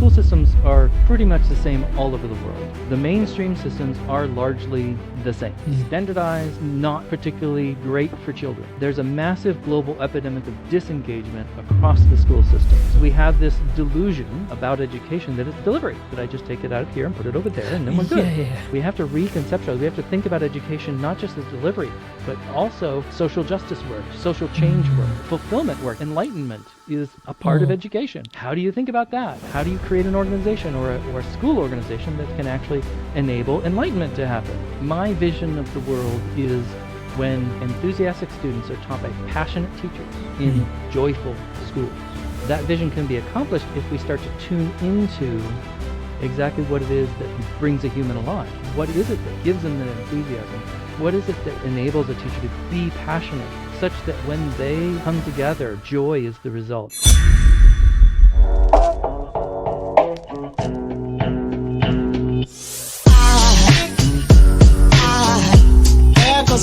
school systems are pretty much the same all over the world. The mainstream systems are largely the same. Standardized, not particularly great for children. There's a massive global epidemic of disengagement across the school systems. We have this delusion about education that it's delivery, that I just take it out of here and put it over there and then we're good. We have to reconceptualize. We have to think about education not just as delivery, but also social justice work, social change work, fulfillment work. Enlightenment is a part of education. How do you think about that? How do you create an organization or a school organization that can actually enable enlightenment to happen? My vision of the world is when enthusiastic students are taught by passionate teachers in joyful schools. That vision can be accomplished if we start to tune into exactly what it is that brings a human alive. What is it that gives them the enthusiasm? What is it that enables a teacher to be passionate, such that when they come together, joy is the result?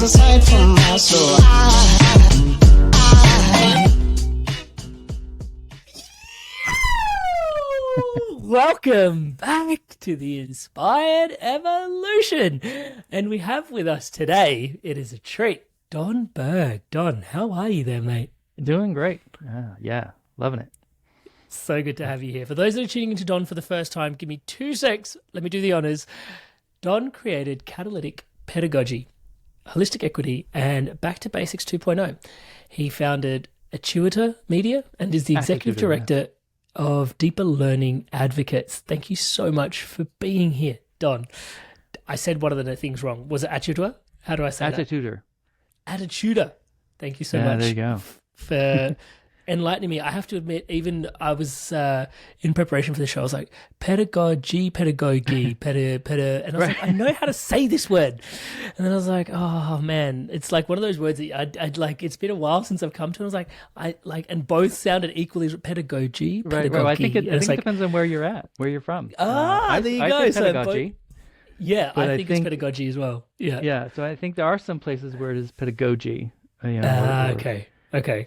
Aside from my soul. Welcome back to the Inspired Evolution. And we have with us today, it is a treat, Don Berg. Don, how are you there, mate? Doing great. Yeah, loving it. So good to have you here. For those that are tuning into Don for the first time, give me 2 secs. Let me do the honors. Don created Catalytic Pedagogy, Holistic Equity, and Back to Basics 2.0. He founded Atuator Media and is the executive director of Deeper Learning Advocates. Thank you so much for being here, Don. I said one of the things wrong. Was it Atuator? How do I say that? Attituder. Attituder. Thank you so much. There you go. For enlightening me. I have to admit, even I was in preparation for the show, I was like, pedagogy, and I was like, I know how to say this word. And then I was like, oh man, it's like one of those words that I'd like, it's been a while since I've come to, and I was like, and both sounded equally pedagogy. Right. I think it depends on where you're at, where you're from. There you go. I say pedagogy. I think it's pedagogy as well. Yeah. So I think there are some places where it is pedagogy. Okay.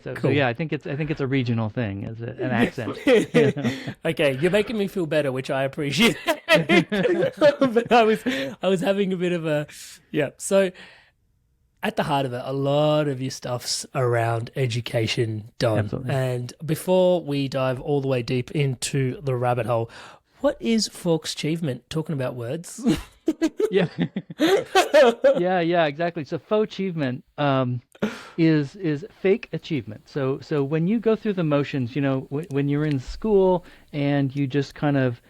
So, cool. So yeah, I think it's a regional thing, is it an accent? Okay, you're making me feel better, which I appreciate. But I was having a bit of a So at the heart of it, a lot of your stuff's around education, Don. Absolutely. And before we dive all the way deep into the rabbit hole, what is faux-chievement? Talking about words. Yeah, exactly. So faux-chievement is fake achievement. So when you go through the motions, when you're in school and you just kind of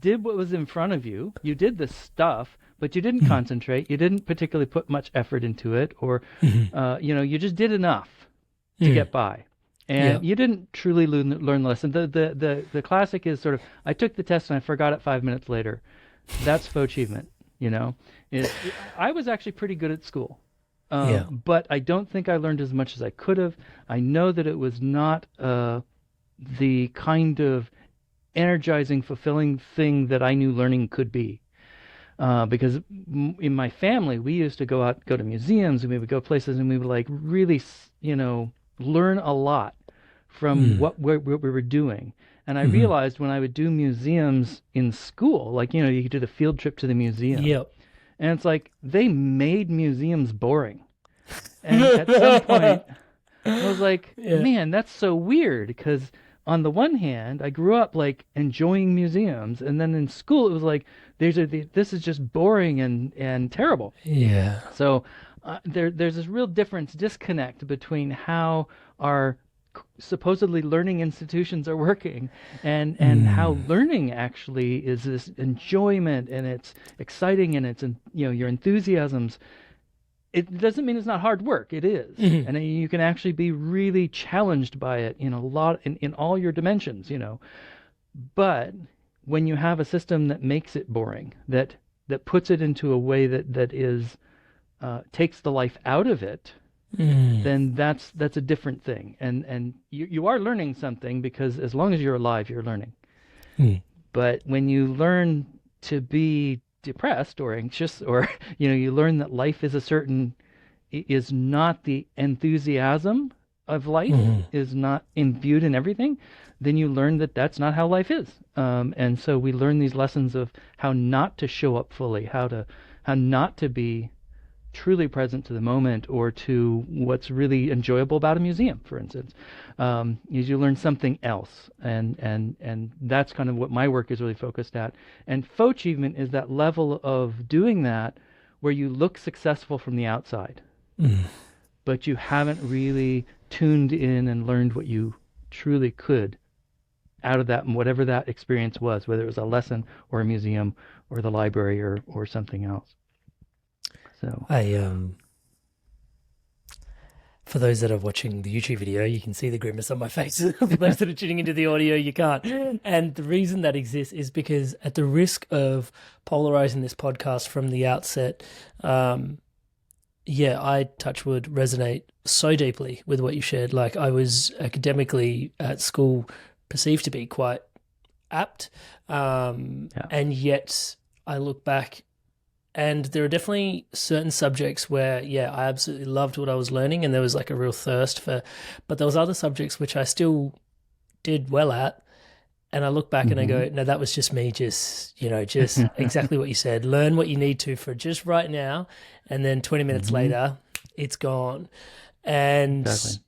did what was in front of you, you did the stuff, but you didn't concentrate. You didn't particularly put much effort into it, or you just did enough to get by. And you didn't truly learn the lesson. The classic is sort of, I took the test and I forgot it 5 minutes later. That's faux-chievement, I was actually pretty good at school, but I don't think I learned as much as I could have. I know that it was not the kind of energizing, fulfilling thing that I knew learning could be. Because in my family, we used to go to museums, and we would go places, and we would really, learn a lot from what we were doing. And I realized when I would do museums in school, you could do the field trip to the museum. Yep. And it's like they made museums boring. And at some point, I was like, man, that's so weird, because on the one hand, I grew up enjoying museums, and then in school it was like this is just boring and terrible. Yeah. So there's this real disconnect between how our supposedly learning institutions are working and how learning actually is this enjoyment, and it's exciting, and it's your enthusiasms. It doesn't mean it's not hard work. It is. And you can actually be really challenged by it in all your dimensions, But when you have a system that makes it boring, that puts it into a way that is takes the life out of it, then that's a different thing. And you are learning something, because as long as you're alive, you're learning. But when you learn to be depressed or anxious, or you learn that life is not the enthusiasm of life Hmm. is not imbued in everything, then you learn that that's not how life is. And so we learn these lessons of how not to show up fully, how not to be truly present to the moment or to what's really enjoyable about a museum, for instance. Is you learn something else, and that's kind of what my work is really focused at. And faux achievement is that level of doing that where you look successful from the outside, Mm. but you haven't really tuned in and learned what you truly could out of that, whatever that experience was, whether it was a lesson or a museum or the library or something else. So I For those that are watching the YouTube video, you can see the grimace on my face. For those that are tuning into the audio, you can't. And the reason that exists is because, at the risk of polarizing this podcast from the outset, I, touch wood, resonate so deeply with what you shared. Like, I was academically at school perceived to be quite apt, yeah. and yet I look back, and there are definitely certain subjects where, I absolutely loved what I was learning, and there was like a real thirst for, but there was other subjects which I still did well at, and I look back and I Mm-hmm. go, no, that was just me, just exactly what you said. Learn what you need to for just right now, and then 20 minutes Mm-hmm. later, it's gone. And Exactly.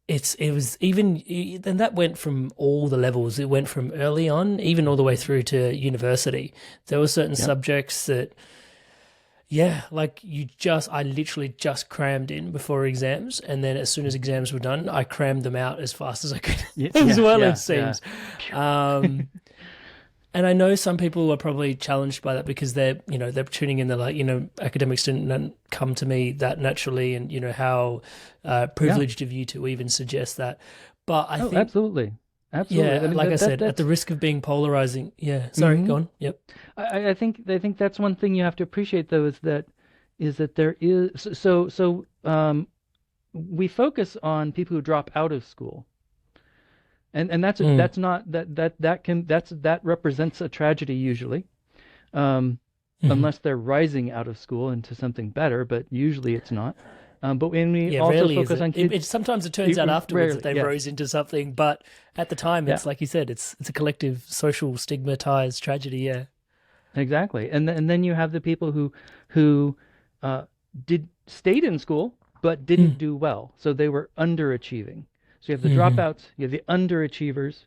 it was even then, that went from all the levels. It went from early on, even all the way through to university. There were certain Yep. subjects that, like I literally just crammed in before exams, and then as soon as exams were done, I crammed them out as fast as I could, Yeah, as yeah, well, it yeah, yeah. seems. Um, and I know some people are probably challenged by that because they're tuning in. They're like, academics didn't come to me that naturally, and how Yeah. privileged of you to even suggest that. But I Oh, think, absolutely. Absolutely. I mean like I said, at the that's risk of being polarizing, sorry, hmm go on. Yep. I think that's one thing you have to appreciate though is that there is we focus on people who drop out of school. And Mm. that's not that represents a tragedy usually. Um, Hmm. unless they're rising out of school into something better, but usually it's not. But when we Yeah, also rarely is focus it. on kids, Sometimes it turns out afterwards that rarely, they yes, rose into something, but at the time, yeah, it's like you said, it's a collective social stigmatized tragedy. Yeah. exactly. And then you have the people who uh, did stayed in school but didn't Mm. do well, so they were underachieving. So you have the Hmm. dropouts, you have the underachievers,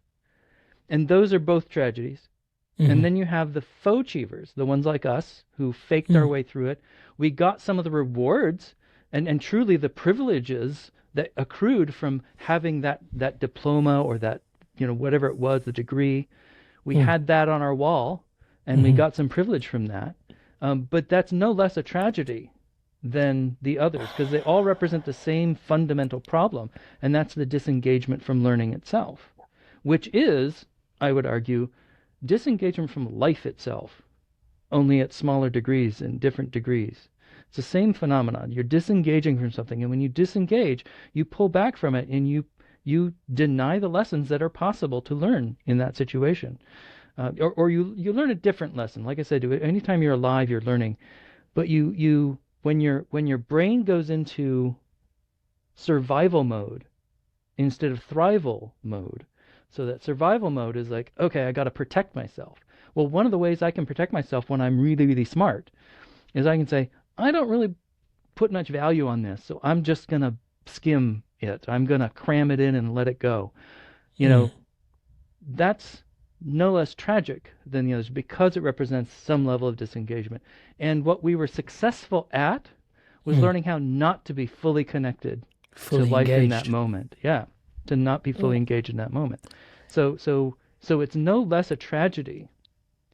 and those are both tragedies. And Hmm. then you have the faux achievers, the ones like us who faked our Mm. way through it. We got some of the rewards and truly the privileges that accrued from having that diploma or that, whatever it was, the degree. We Mm. had that on our wall and we Hmm. got some privilege from that. But that's no less a tragedy than the others because they all represent the same fundamental problem, and that's the disengagement from learning itself, which is, I would argue, disengagement from life itself, only at smaller degrees and different degrees. It's the same phenomenon. You're disengaging from something, and when you disengage, you pull back from it and you deny the lessons that are possible to learn in that situation. Or you learn a different lesson. Like I said, anytime you're alive, you're learning. But when your brain goes into survival mode instead of thrival mode. So that survival mode is like, okay, I got to protect myself. Well, one of the ways I can protect myself when I'm really, really smart is I can say, I don't really put much value on this, so I'm just going to skim it. I'm going to cram it in and let it go. You Mm. know, that's no less tragic than the others because it represents some level of disengagement. And what we were successful at was Mm. learning how not to be fully connected to Fully life in that engaged. moment. Yeah, to not be fully Mm. engaged in that moment. So it's no less a tragedy.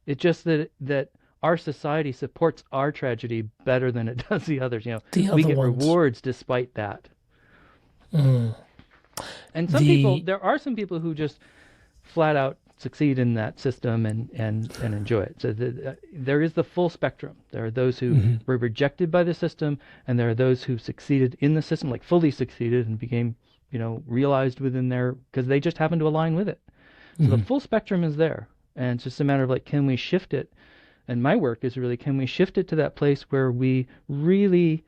It's just that our society supports our tragedy better than it does the others. The We other get ones. rewards despite that. Mm. And The there are some people who just flat out succeed in that system and enjoy it. So there is the full spectrum. There are those who Mhm. were rejected by the system, and there are those who succeeded in the system, like fully succeeded and became, realized within their, because they just happen to align with it. So the Mhm. full spectrum is there. And it's just a matter of like, can we shift it? And my work is really, can we shift it to that place where we really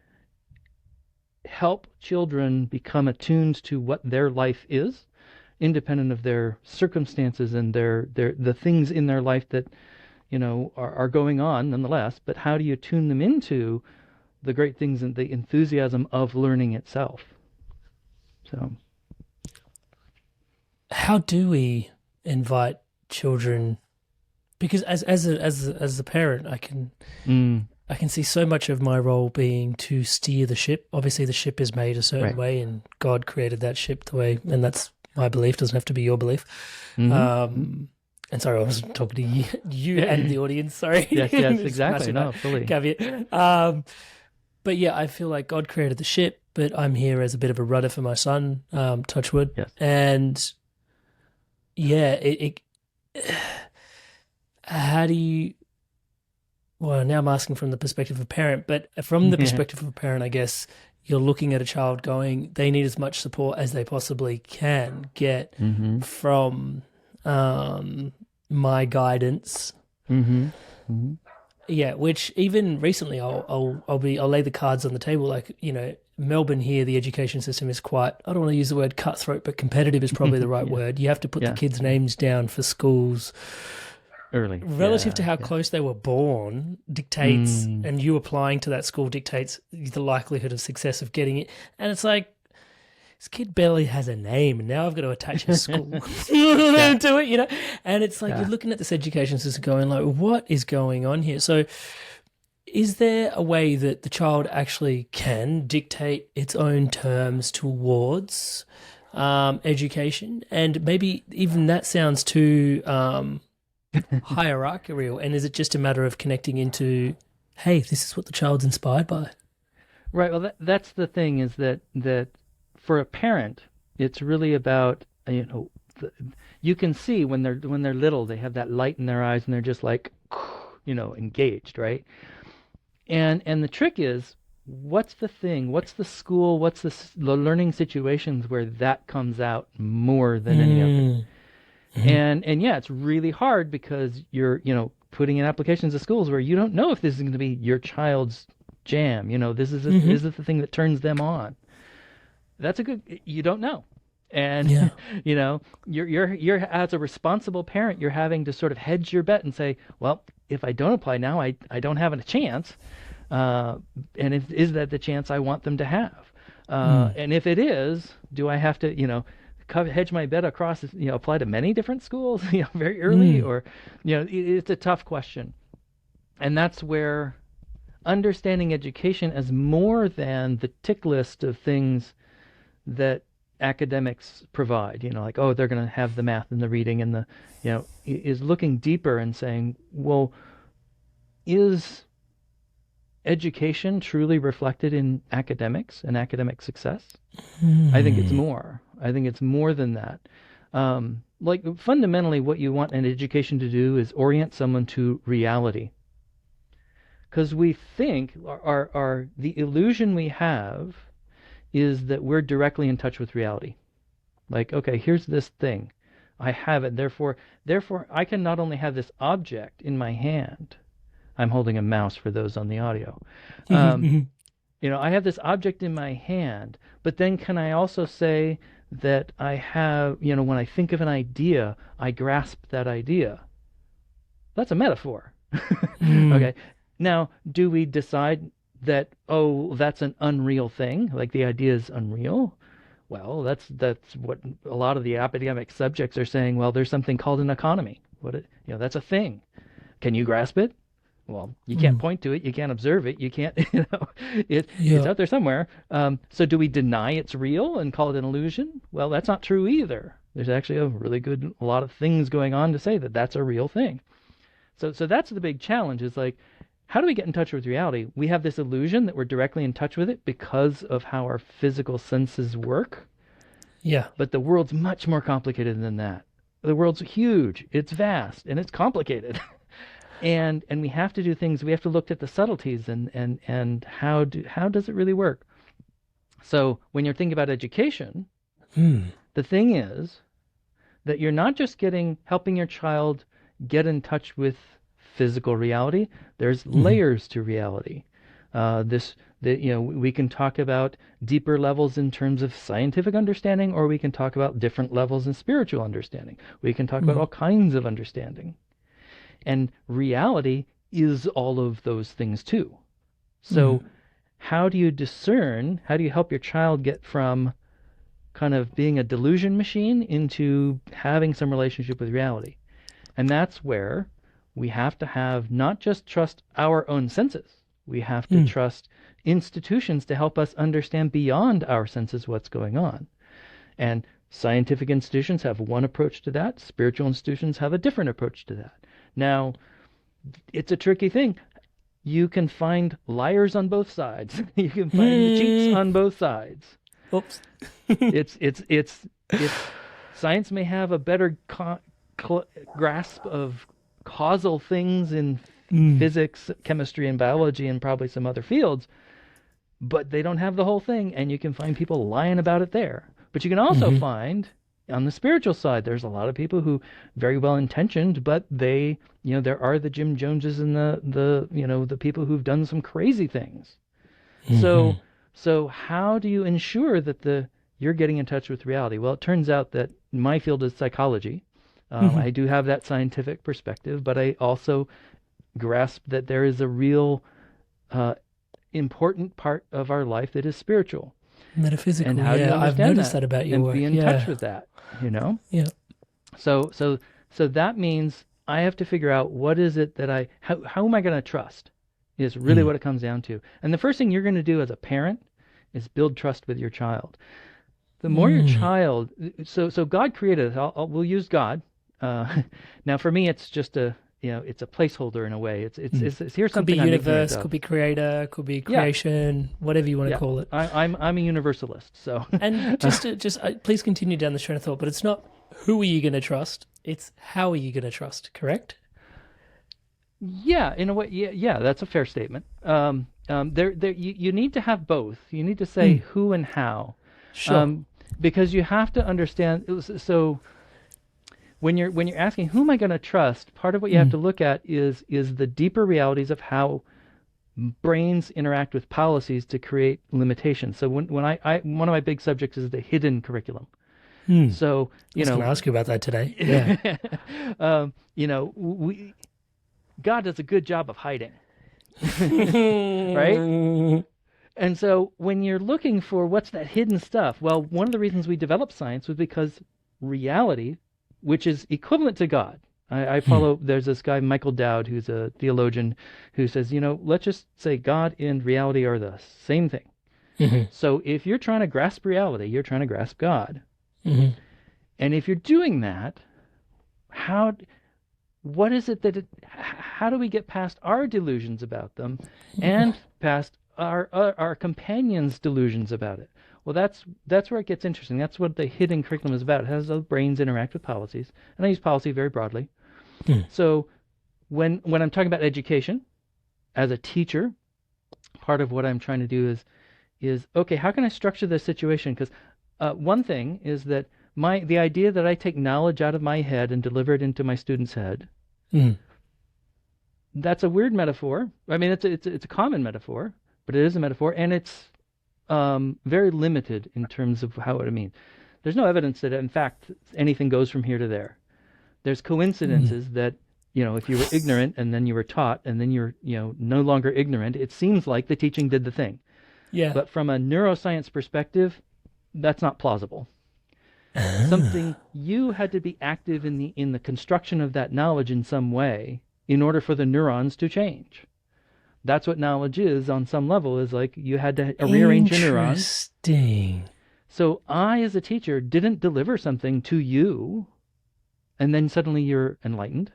help children become attuned to what their life is, independent of their circumstances and their the things in their life that are going on nonetheless. But how do you tune them into the great things and the enthusiasm of learning itself? So How do we invite children? Because as a parent, mm, I can see so much of my role being to steer the ship. Obviously, the ship is made a certain right. way, and God created that ship the way, and that's my belief. Doesn't have to be your belief. Mm-hmm. And sorry, I was talking to you and the audience. Sorry. Yes, yes, It's exactly. massive No, fully. caveat. But yeah, I feel like God created the ship, but I'm here as a bit of a rudder for my son. Touch wood. Yes. And yeah, how do you? Well, now I'm asking from the perspective of a parent, but from the perspective of a parent, I guess you're looking at a child going, they need as much support as they possibly can get Mm-hmm. from my guidance. Mm-hmm. Mm-hmm. Yeah, which even recently I'll lay the cards on the table. Like, Melbourne here, the education system is quite, I don't want to use the word cutthroat, but competitive is probably the right Yeah. word. You have to put the Yeah. kids' names down for schools. Early. Relative to Yeah. how Yeah. close they were born dictates, Mm. and you applying to that school dictates the likelihood of success of getting it. And it's like, this kid barely has a name, and now I've got to attach a school Yeah. to it, And it's like Yeah. you're looking at this education system going like, what is going on here? So is there a way that the child actually can dictate its own terms towards education? And maybe even that sounds too hierarchical, and is it just a matter of connecting into, hey, this is what the child's inspired by? Right. Well, that's the thing is that for a parent, it's really about you can see when they're little, they have that light in their eyes and they're just like engaged, right? And the trick is, what's the thing? What's the school? What's the learning situations where that comes out more than any other? And yeah, it's really hard because you're putting in applications to schools where you don't know if this is going to be your child's jam. This is this is the thing that turns them on. You don't know. And Yeah. you're as a responsible parent, you're having to sort of hedge your bet and say, well, if I don't apply now, I don't have a chance. And is that the chance I want them to have? And if it is, do I have to hedge my bet across, apply to many different schools, very early, or it's a tough question. And that's where understanding education as more than the tick list of things that academics provide, like, oh, they're going to have the math and the reading and is looking deeper and saying, well, is education truly reflected in academics and academic success? I think it's more. I think it's more than that. Like fundamentally, what you want an education to do is orient someone to reality. Because we think the illusion we have is that we're directly in touch with reality. Like, okay, here's this thing. I have it. Therefore, I can not only have this object in my hand. I'm holding a mouse for those on the audio. I have this object in my hand, but then can I also say that I have, when I think of an idea, I grasp that idea? That's a metaphor. Okay. Now, do we decide that, oh, that's an unreal thing, like the idea is unreal? Well, that's what a lot of the academic subjects are saying. Well, there's something called an economy. That's a thing. Can you grasp it? Well, you can't point to it. You can't observe it. You can't, it's out there somewhere. So do we deny it's real and call it an illusion? Well, that's not true either. There's actually a lot of things going on to say that that's a real thing. So that's the big challenge is like, how do we get in touch with reality? We have this illusion that we're directly in touch with it because of how our physical senses work. Yeah. But the world's much more complicated than that. The world's huge, it's vast, and it's complicated. And we have to do things. We have to look at the subtleties and how does it really work? So when you're thinking about education, the thing is that you're not just helping your child get in touch with physical reality. There's layers to reality. We can talk about deeper levels in terms of scientific understanding, or we can talk about different levels in spiritual understanding. We can talk about all kinds of understanding. And reality is all of those things too. So how do you discern, how do you help your child get from kind of being a delusion machine into having some relationship with reality? And that's where we have to have not just trust our own senses. We have to trust institutions to help us understand beyond our senses what's going on. And scientific institutions have one approach to that. Spiritual institutions have a different approach to that. Now, it's a tricky thing. You can find liars on both sides. You can find the cheats on both sides. Oops. It's science may have a better grasp of causal things in physics, chemistry, and biology, and probably some other fields, but they don't have the whole thing, and you can find people lying about it there. But you can also find on the spiritual side, there's a lot of people who very well intentioned, but they, there are the Jim Joneses and the people who've done some crazy things. So how do you ensure that you're getting in touch with reality? Well, it turns out that my field is psychology. I do have that scientific perspective, but I also grasp that there is a real important part of our life that is spiritual. Metaphysical. And how do you I've noticed that about your and work. be in touch with that, Yeah. So that means I have to figure out what is it that how am I going to trust is really what it comes down to. And the first thing you're going to do as a parent is build trust with your child. The more your child, so God created us. We'll use God. Now for me, it's just it's a placeholder in a way. It's here's something. Could be universe, could be creator, could be creation, whatever you want to call it. I'm a universalist. So and just please continue down the train of thought. But it's not who are you going to trust? It's how are you going to trust? Correct? Yeah, in a way. Yeah, that's a fair statement. You need to have both. You need to say who and how. Sure. Because you have to understand. So when you're asking who am I going to trust, part of what you have to look at is the deeper realities of how brains interact with policies to create limitations. So when I one of my big subjects is the hidden curriculum. So I was going to ask you about that today. Yeah. God does a good job of hiding, right? And so when you're looking for what's that hidden stuff, well, one of the reasons we developed science was because reality, which is equivalent to God. I follow, there's this guy, Michael Dowd, who's a theologian, who says, let's just say God and reality are the same thing. So if you're trying to grasp reality, you're trying to grasp God. And if you're doing that, what is it how do we get past our delusions about them and past our companions' delusions about it? Well, that's where it gets interesting. That's what the hidden curriculum is about. It has those brains interact with policies, and I use policy very broadly. So when I'm talking about education, as a teacher, part of what I'm trying to do is okay, how can I structure this situation? Because one thing is that the idea that I take knowledge out of my head and deliver it into my student's head, that's a weird metaphor. I mean, it's a common metaphor, but it is a metaphor, and it's very limited in terms of how it means. There's no evidence that, in fact, anything goes from here to there. There's coincidences that, if you were ignorant and then you were taught and then you're, no longer ignorant, it seems like the teaching did the thing. Yeah. But from a neuroscience perspective, that's not plausible. Something you had to be active in the construction of that knowledge in some way in order for the neurons to change. That's what knowledge is on some level, is like you had to rearrange your neurons. Interesting. So I, as a teacher, didn't deliver something to you and then suddenly you're enlightened.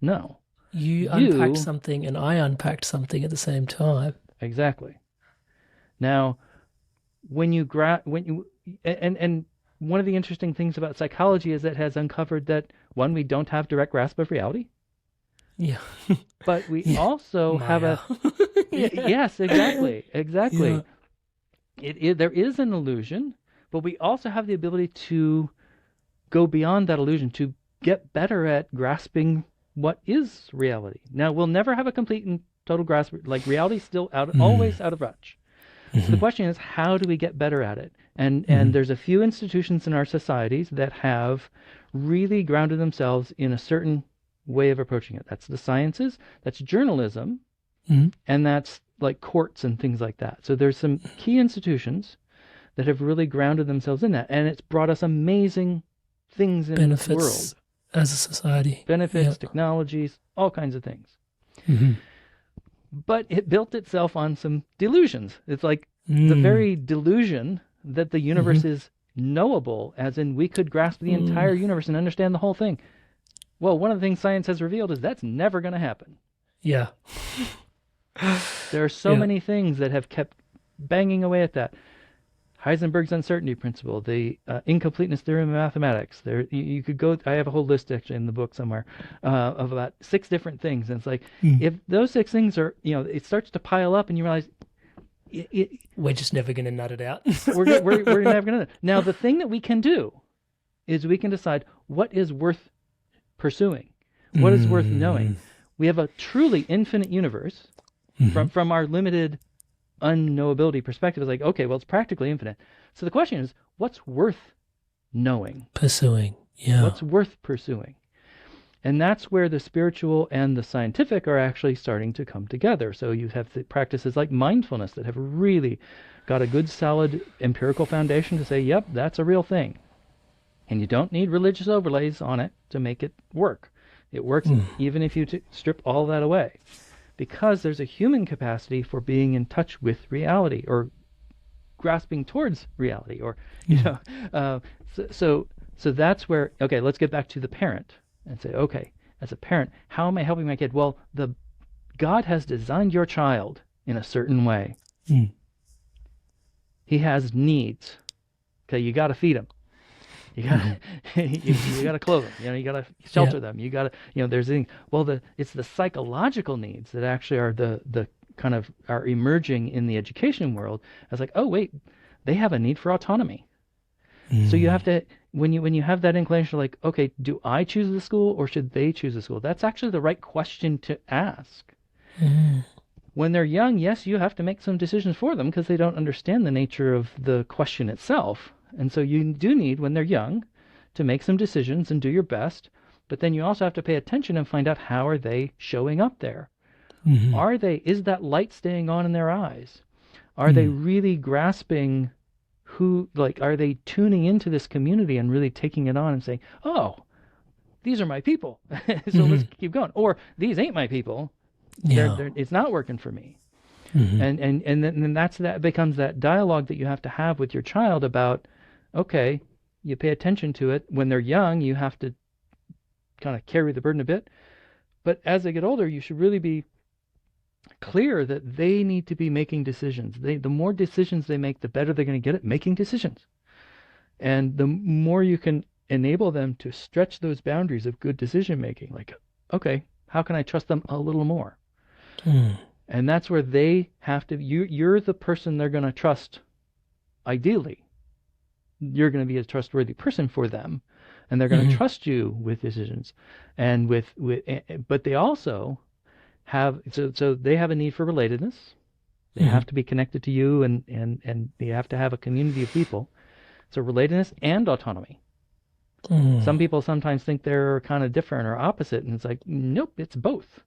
No. You unpacked something and I unpacked something at the same time. Exactly. Now, and one of the interesting things about psychology is that it has uncovered that, one, we don't have direct grasp of reality. Yeah. But we also have a... Yes, exactly. Yeah. There is an illusion, but we also have the ability to go beyond that illusion, to get better at grasping what is reality. Now, we'll never have a complete and total grasp. Like reality's still always out of reach. So the question is, how do we get better at it? And there's a few institutions in our societies that have really grounded themselves in a certain way of approaching it. That's the sciences, that's journalism, and that's like courts and things like that. So there's some key institutions that have really grounded themselves in that, and it's brought us amazing things in this world. Benefits as a society. Benefits, technologies, all kinds of things. But it built itself on some delusions. It's like the very delusion that the universe is knowable, as in we could grasp the entire universe and understand the whole thing. Well, one of the things science has revealed is that's never going to happen. Yeah. There are so many things that have kept banging away at that. Heisenberg's uncertainty principle, the incompleteness theorem of mathematics. There, you could go. I have a whole list actually in the book somewhere of about 6 different things, and it's like if those 6 things are, it starts to pile up, and you realize we're just never going to nut it out. we're never going to. Now, the thing that we can do is we can decide what is worth pursuing, what is worth knowing. We have a truly infinite universe from our limited unknowability perspective. Is like, okay, well, it's practically infinite. So the question is, what's worth knowing? Pursuing. Yeah. What's worth pursuing? And that's where the spiritual and the scientific are actually starting to come together. So you have the practices like mindfulness that have really got a good, solid empirical foundation to say, yep, that's a real thing. And you don't need religious overlays on it to make it work. It works even if you strip all that away. Because there's a human capacity for being in touch with reality, or grasping towards reality, or so that's where, okay, let's get back to the parent and say, okay, as a parent, how am I helping my kid? Well, God has designed your child in a certain way. He has needs. Okay, you got to feed him. You gotta, you gotta clothe them. You gotta shelter them. You gotta, there's it's the psychological needs that actually are the kind of are emerging in the education world as like, oh wait, they have a need for autonomy. So you have to, when you have that inclination, like, okay, do I choose the school or should they choose the school? That's actually the right question to ask. When they're young, yes, you have to make some decisions for them because they don't understand the nature of the question itself. And so you do need, when they're young, to make some decisions and do your best. But then you also have to pay attention and find out, how are they showing up there? Is that light staying on in their eyes? Are they really grasping are they tuning into this community and really taking it on and saying, oh, these are my people. So let's keep going. Or these ain't my people. It's not working for me. And then that becomes that dialogue that you have to have with your child about, okay, you pay attention to it. When they're young, you have to kind of carry the burden a bit. But as they get older, you should really be clear that they need to be making decisions. The more decisions they make, the better they're going to get at making decisions. And the more you can enable them to stretch those boundaries of good decision making, like, okay, how can I trust them a little more? And that's where they have to, you're the person they're going to trust. Ideally, you're going to be a trustworthy person for them, and they're going to trust you with decisions. And but they also have, so they have a need for relatedness. They have to be connected to you, and they have to have a community of people. So relatedness and autonomy. Some people sometimes think they're kind of different or opposite, and it's like, nope, it's both.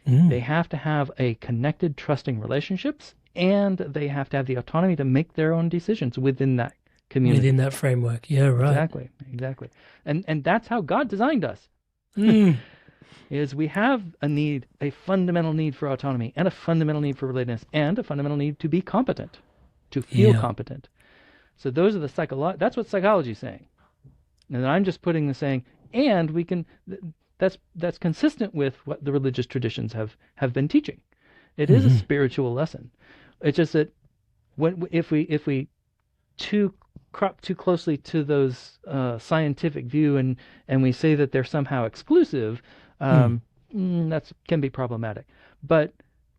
They have to have a connected, trusting relationships, and they have to have the autonomy to make their own decisions within that community. Within that framework. Yeah, right. Exactly. And that's how God designed us. Is we have a fundamental need for autonomy, and a fundamental need for relatedness, and a fundamental need to be competent, to feel competent. So those are that's what psychology is saying. And I'm just putting the saying, and we can, that's consistent with what the religious traditions have been teaching. It is a spiritual lesson. It's just that if we crop too closely to those scientific view and we say that they're somehow exclusive, that can be problematic. But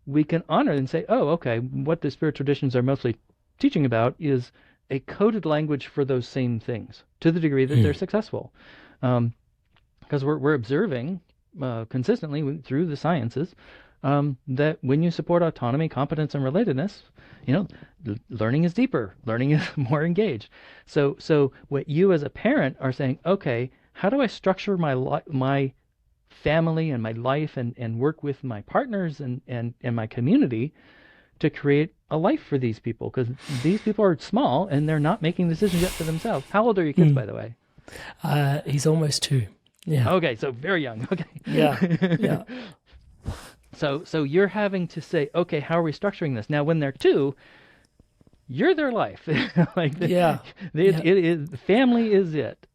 we can honor and say, oh, okay, what the spiritual traditions are mostly teaching about is a coded language for those same things, to the degree that they're successful. Because we're observing consistently through the sciences, that when you support autonomy, competence, and relatedness, you know, learning is deeper, learning is more engaged. So what you as a parent are saying, okay, how do I structure my family and my life and work with my partners and my community to create a life for these people? Because these people are small and they're not making decisions yet for themselves. How old are your kids, by the way? He's almost 2. Yeah. Okay, so very young. Okay. Yeah. Yeah. So you're having to say, okay, how are we structuring this? Now, when they're 2, you're their life. Like Yeah. it is family is it.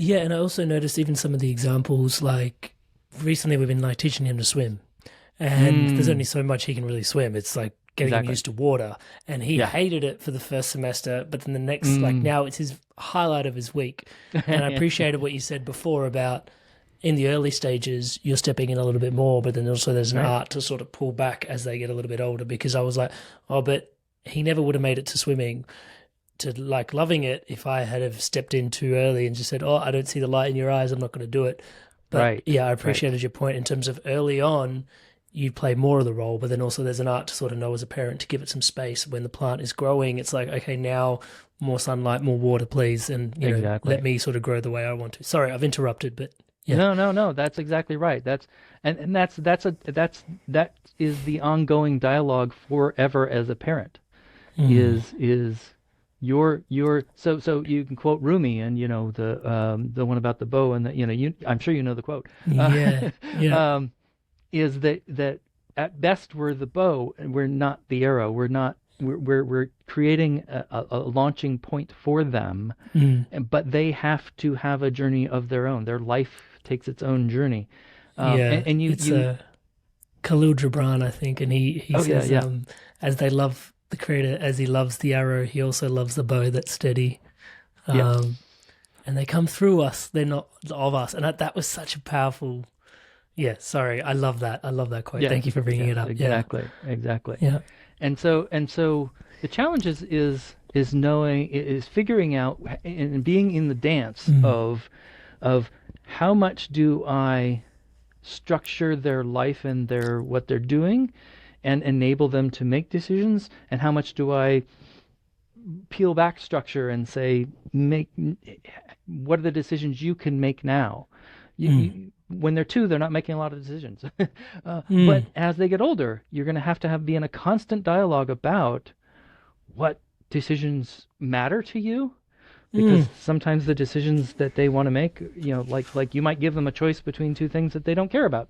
Yeah, and I also noticed even some of the examples, like recently we've been like teaching him to swim, and there's only so much he can really swim. It's like getting him used to water, and he hated it for the first semester, but then the next, like now it's his highlight of his week. And I appreciated what you said before about in the early stages, you're stepping in a little bit more, but then also there's an art to sort of pull back as they get a little bit older, because I was like, oh, but he never would have made it to swimming, to like loving it, if I had have stepped in too early and just said, oh, I don't see the light in your eyes, I'm not going to do it. But yeah, I appreciated your point in terms of early on, you play more of the role, but then also there's an art to sort of know as a parent to give it some space. When the plant is growing, it's like, okay, now more sunlight, more water, please, and you know, let me sort of grow the way I want to. Sorry, I've interrupted, but yeah. No, that's exactly right. That is the ongoing dialogue forever as a parent. Is your so you can quote Rumi, and you know the one about the bow, and I'm sure you know the quote. Yeah. Is that at best we're the bow and we're not the arrow. We're creating a launching point for them, but they have to have a journey of their own. Their life takes its own journey. And it's Khalil Gibran, I think, and he says as they love the creator, as he loves the arrow, he also loves the bow that's steady. And they come through us; they're not of us. And that was such a powerful. Yeah, sorry, I love that. I love that quote. Thank you for bringing it up. Exactly. Yeah. And so the challenge is figuring out and being in the dance of how much do I structure their life and what they're doing and enable them to make decisions, and how much do I peel back structure and say, what are the decisions you can make now? When they're 2, they're not making a lot of decisions. But as they get older, you're going to have be in a constant dialogue about what decisions matter to you, because sometimes the decisions that they want to make, like you might give them a choice between 2 things that they don't care about.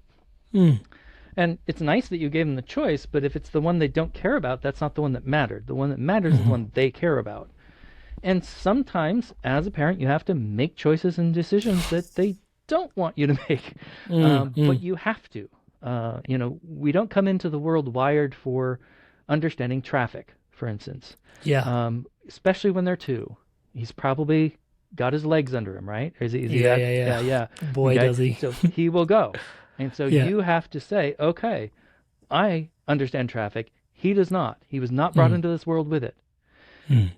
And it's nice that you gave them the choice, but if it's the one they don't care about, that's not the one that mattered. The one that matters is the one they care about. And sometimes, as a parent, you have to make choices and decisions that they don't want you to make, but you have to. We don't come into the world wired for understanding traffic, for instance. Especially when they're 2. He's probably got his legs under him, right? Or is he yeah. Boy, does he. So he will go. And so you have to say, okay, I understand traffic. He does not. He was not brought into this world with it.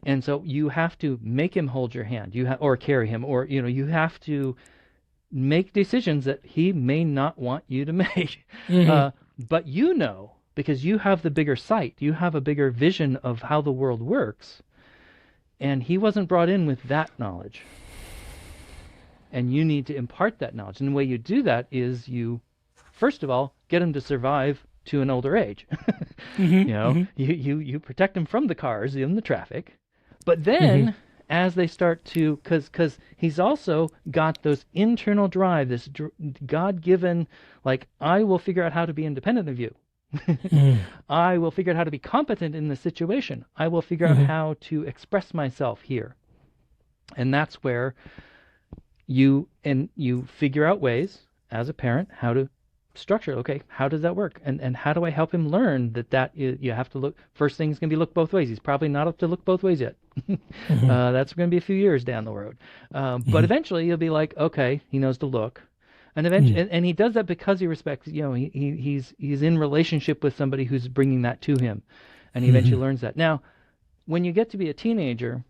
And so you have to make him hold your hand, or carry him, or you have to make decisions that he may not want you to make. But because you have the bigger sight, you have a bigger vision of how the world works, and he wasn't brought in with that knowledge. And you need to impart that knowledge. And the way you do that is you, first of all, get him to survive to an older age. You protect him from the cars and the traffic, but then as they start to, because he's also got those internal drive, this God-given, like, I will figure out how to be independent of you. I will figure out how to be competent in this situation. I will figure out how to express myself here. And that's where you figure out ways as a parent how to structure. Okay, how does that work? And how do I help him learn that is, you have to look, first thing is going to be look both ways. He's probably not up to look both ways yet. That's going to be a few years down the road. But eventually you'll be like, okay, he knows to look. And eventually, and he does that because he respects, he's in relationship with somebody who's bringing that to him, and he eventually learns that. Now, when you get to be a teenager,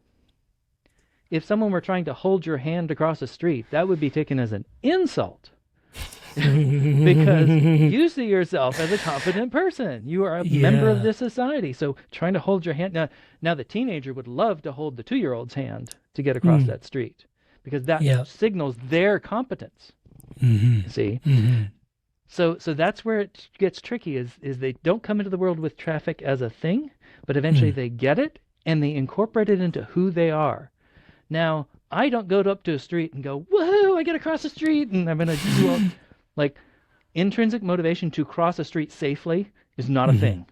if someone were trying to hold your hand across the street, that would be taken as an insult. because you see yourself as a competent person. You are a member of Yeah. this society. So trying to hold your hand now the teenager would love to hold the 2-year-old's hand to get across Mm. that street because that Yeah. signals their competence. Mm-hmm. See? Mm-hmm. So that's where it gets tricky is they don't come into the world with traffic as a thing, but eventually Mm. they get it and they incorporate it into who they are. Now, I don't go up to a street and go, "Woohoo, I get across the street and I'm going to do all like intrinsic motivation to cross a street safely is not a Mm-hmm. thing.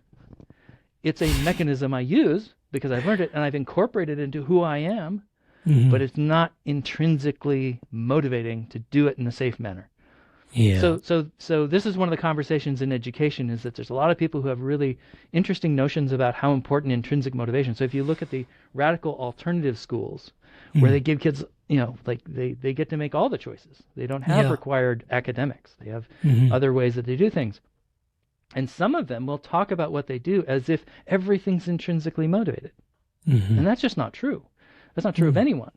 It's a mechanism I use because I've learned it and I've incorporated it into who I am, but Mm-hmm. it's not intrinsically motivating to do it in a safe manner. Yeah. So this is one of the conversations in education is that there's a lot of people who have really interesting notions about how important intrinsic motivation. So if you look at the radical alternative schools where Mm. they give kids, like they get to make all the choices. They don't have Yeah. required academics. They have Mm-hmm. other ways that they do things. And some of them will talk about what they do as if everything's intrinsically motivated. Mm-hmm. And that's just not true. That's not true of Mm. anyone.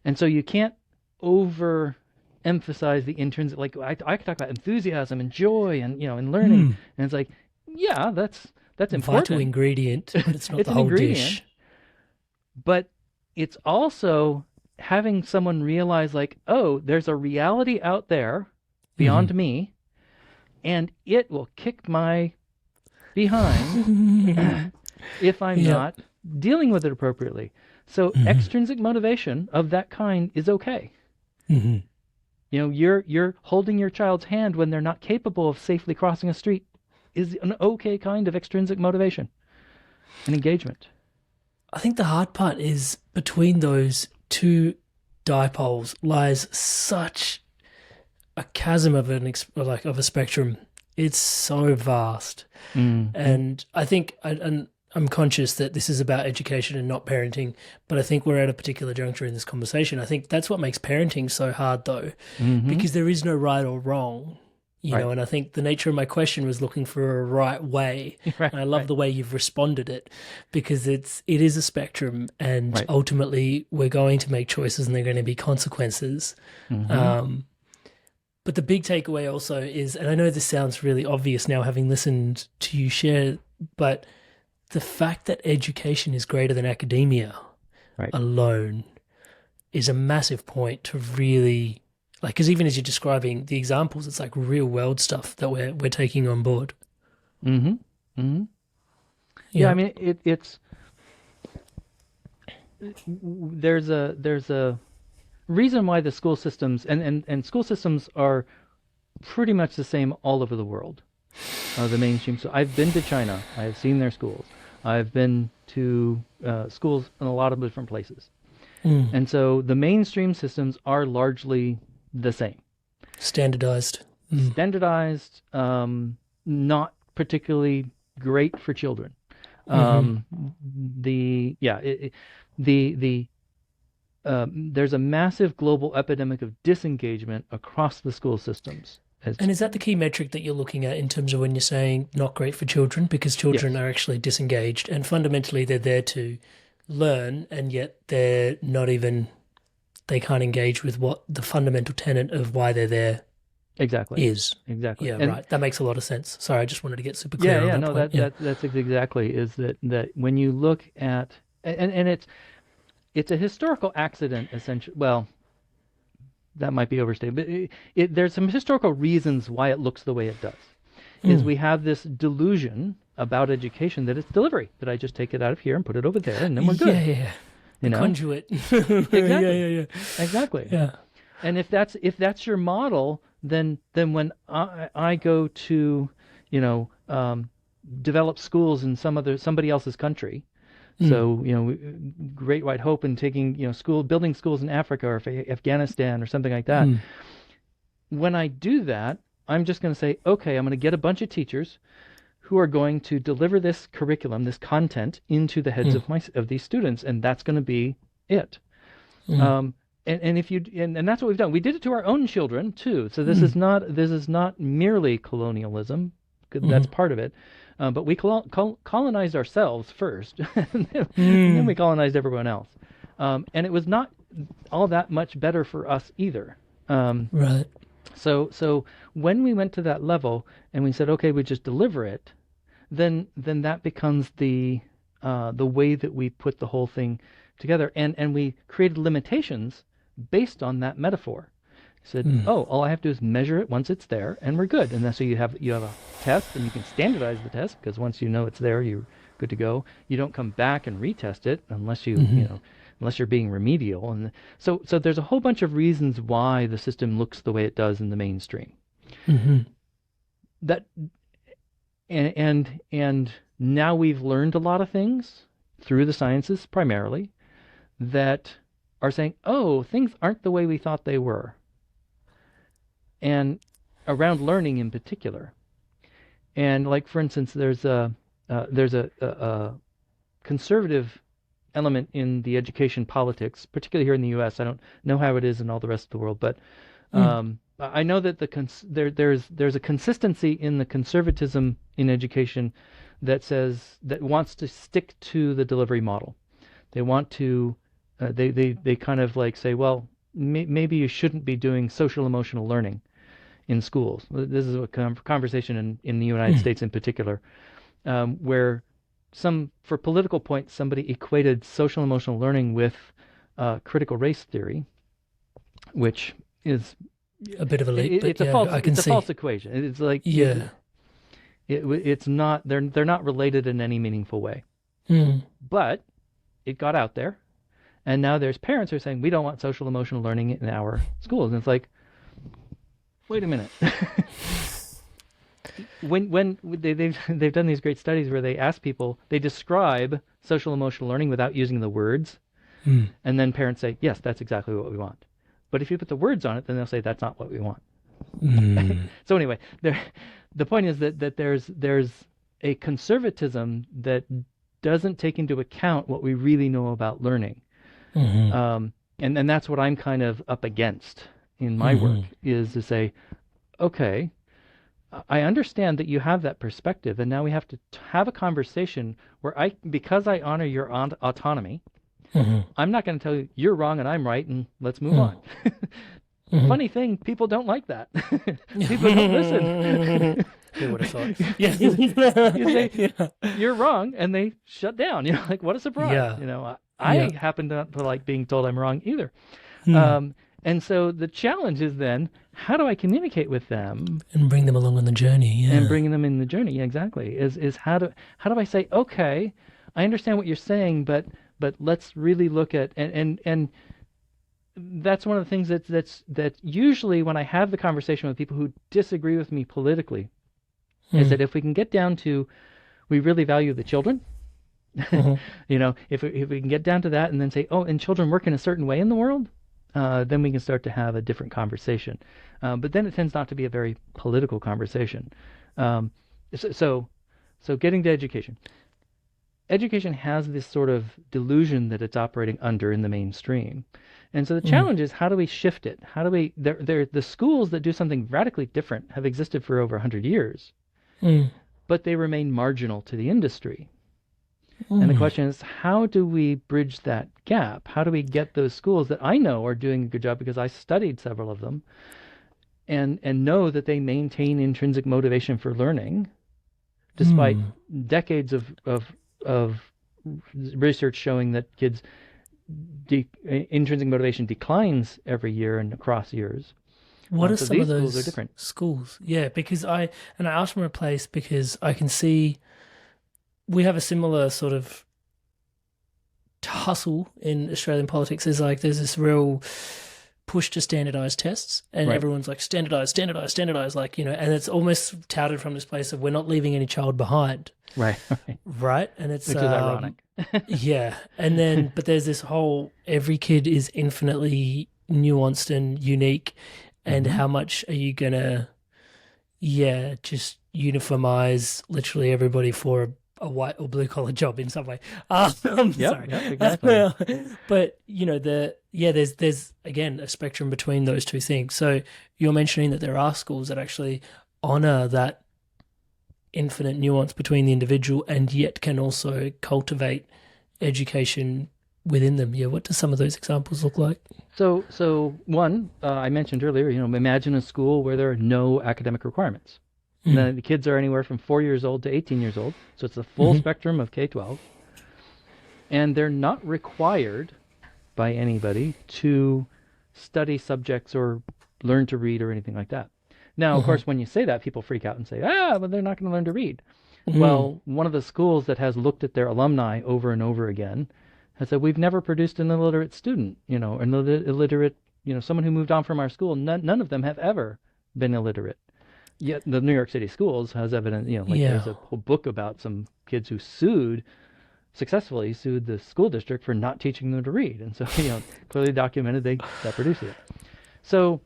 And so you can't over emphasize the intrinsic, like I could talk about enthusiasm and joy and learning. Mm. And it's like, yeah, that's Vital important. ingredient, but it's not It's the an whole ingredient, dish. but it's also having someone realize like, oh, there's a reality out there beyond me, and it will kick my behind Mm-hmm. if I'm Yep. not dealing with it appropriately. So Mm-hmm. extrinsic motivation of that kind is okay. Mm-hmm. You're holding your child's hand when they're not capable of safely crossing a street is an okay kind of extrinsic motivation and engagement. I think the hard part is between those two dipoles lies such a chasm of of a spectrum. It's so vast, and I think and I'm conscious that this is about education and not parenting, but I think we're at a particular juncture in this conversation. I think that's what makes parenting so hard, though, because there is no right or wrong. Right. And I think the nature of my question was looking for a right way. Right, And I love right. the way you've responded it because it is a spectrum and Right. ultimately we're going to make choices and there are going to be consequences. But the big takeaway also is, and I know this sounds really obvious now having listened to you share, but the fact that education is greater than academia Right. alone is a massive point to really like, because even as you're describing the examples, it's like real world stuff that we're taking on board. Mm-hmm. Mm-hmm. Yeah, I mean it's there's a reason why the school systems and school systems are pretty much the same all over the world. The mainstream. So I've been to China. I've seen their schools. I've been to schools in a lot of different places. And so the mainstream systems are largely the same. Standardized. Standardized, not particularly great for children. The yeah, there's a massive global epidemic of disengagement across the school systems. And is that the key metric that you're looking at in terms of when you're saying not great for children? Because children Yes. are actually disengaged and fundamentally they're there to learn and yet they're not even, they can't engage with what the fundamental tenet of why they're there Exactly. is. Exactly. Yeah, And right. That makes a lot of sense. Sorry, I just wanted to get super clear on that no, point. that's exactly is that when you look at and it's a historical accident essentially. Well, that might be overstated, but there's some historical reasons why it looks the way it does. Is we have this delusion about education that it's delivery, that I just take it out of here and put it over there, and then we're good. Yeah. You know? Conduit. Exactly. Yeah. Exactly. Yeah. And if that's your model, then when I go to develop schools in somebody else's country, so Great White Hope and taking building schools in Africa or Afghanistan or something like that. When I do that, I'm just going to say, okay, I'm going to get a bunch of teachers who are going to deliver this curriculum, this content into the heads of these students, and that's going to be it. And if you and that's what we've done. We did it to our own children too. So this is not merely colonialism. That's part of it. But we colonized ourselves first, and then we colonized everyone else. And it was not all that much better for us either. Right. So when we went to that level and we said, okay, we just deliver it, then that becomes the way that we put the whole thing together, and we created limitations based on that metaphor. Said, Mm. oh, all I have to do is measure it once it's there, and we're good. And then so you have a test, and you can standardize the test because once you know it's there, you're good to go. You don't come back and retest it unless Mm-hmm. unless you're being remedial. And so there's a whole bunch of reasons why the system looks the way it does in the mainstream. Mm-hmm. That and now we've learned a lot of things through the sciences primarily that are saying, oh, things aren't the way we thought they were, and around learning in particular. And like for instance, there's a conservative element in the education politics, particularly here in the U.S. I don't know how it is in all the rest of the world, but Mm. I know that there's a consistency in the conservatism in education that wants to stick to the delivery model. They want to they kind of like say, well, maybe you shouldn't be doing social emotional learning in schools. This is a conversation in the United Mm. States in particular, where for political points, somebody equated social emotional learning with critical race theory, which is A bit of a leap, but it's a yeah, false I can see. equation. It's like Yeah. it's not they're not related in any meaningful way. Mm. But it got out there, and now there's parents who are saying we don't want social emotional learning in our schools, and it's like, wait a minute. When they've done these great studies where they ask people, they describe social emotional learning without using the words, Mm. and then parents say, yes, that's exactly what we want. But if you put the words on it, then they'll say that's not what we want. Mm. So anyway, the point is that there's a conservatism that doesn't take into account what we really know about learning, Mm-hmm. and that's what I'm kind of up against in my work, Mm-hmm. is to say, okay, I understand that you have that perspective, and now we have to have a conversation where because I honor your autonomy, Mm-hmm. I'm not going to tell you you're wrong and I'm right, and let's move Mm. on. Mm-hmm. Funny thing, people don't like that. People don't listen. Who would have thought? Yeah. You say Yeah. you're wrong, and they shut down. Like what a surprise. Yeah. I Yeah. happen to not to like being told I'm wrong either. Mm. And so the challenge is then, how do I communicate with them And bring them along on the journey. and Yeah. bringing them in the journey? Yeah, exactly. Is how do I say, okay, I understand what you're saying, but let's really look at and that's one of the things that usually when I have the conversation with people who disagree with me politically is Mm. that if we can get down to we really value the children, Mm-hmm. if we can get down to that and then say, oh, and children work in a certain way in the world, then we can start to have a different conversation. But then it tends not to be a very political conversation. Um, so getting to education. Education has this sort of delusion that it's operating under in the mainstream. And so the Mm. challenge is, how do we shift it? How do we, the schools that do something radically different have existed for over 100 years, Mm. but they remain marginal to the industry. And the Mm. question is, how do we bridge that gap? How do we get those schools that I know are doing a good job because I studied several of them and know that they maintain intrinsic motivation for learning, despite Mm. decades of research showing that kids intrinsic motivation declines every year and across years. What are So some of these schools are those different. schools? Yeah, because I asked from a place because I can see we have a similar sort of tussle in Australian politics. There's this real push to standardise tests, and Right. everyone's like standardise, and it's almost touted from this place of we're not leaving any child behind, Right. right? And it's Which is ironic. yeah, and then but there's this whole every kid is infinitely nuanced and unique, and Mhm. how much are you gonna, just uniformize literally everybody for a white or blue collar job in some way? Sorry, Exactly. but there's again a spectrum between those two things. So you're mentioning that there are schools that actually honor that infinite nuance between the individual and yet can also cultivate education within them. Yeah, what do some of those examples look like? So one, I mentioned earlier, imagine a school where there are no academic requirements. And Mm. then the kids are anywhere from 4 years old to 18 years old. So it's the full Hmm. spectrum of K-12. And they're not required by anybody to study subjects or learn to read or anything like that. Now, of Hmm. course, when you say that, people freak out and say, but they're not going to learn to read. Mm. Well, one of the schools that has looked at their alumni over and over again has said, we've never produced an illiterate student, an illiterate, someone who moved on from our school. None of them have ever been illiterate. Yet the New York City schools has evidence, like Yeah. there's a whole book about some kids who successfully sued the school district for not teaching them to read. And so, clearly documented that produced it. So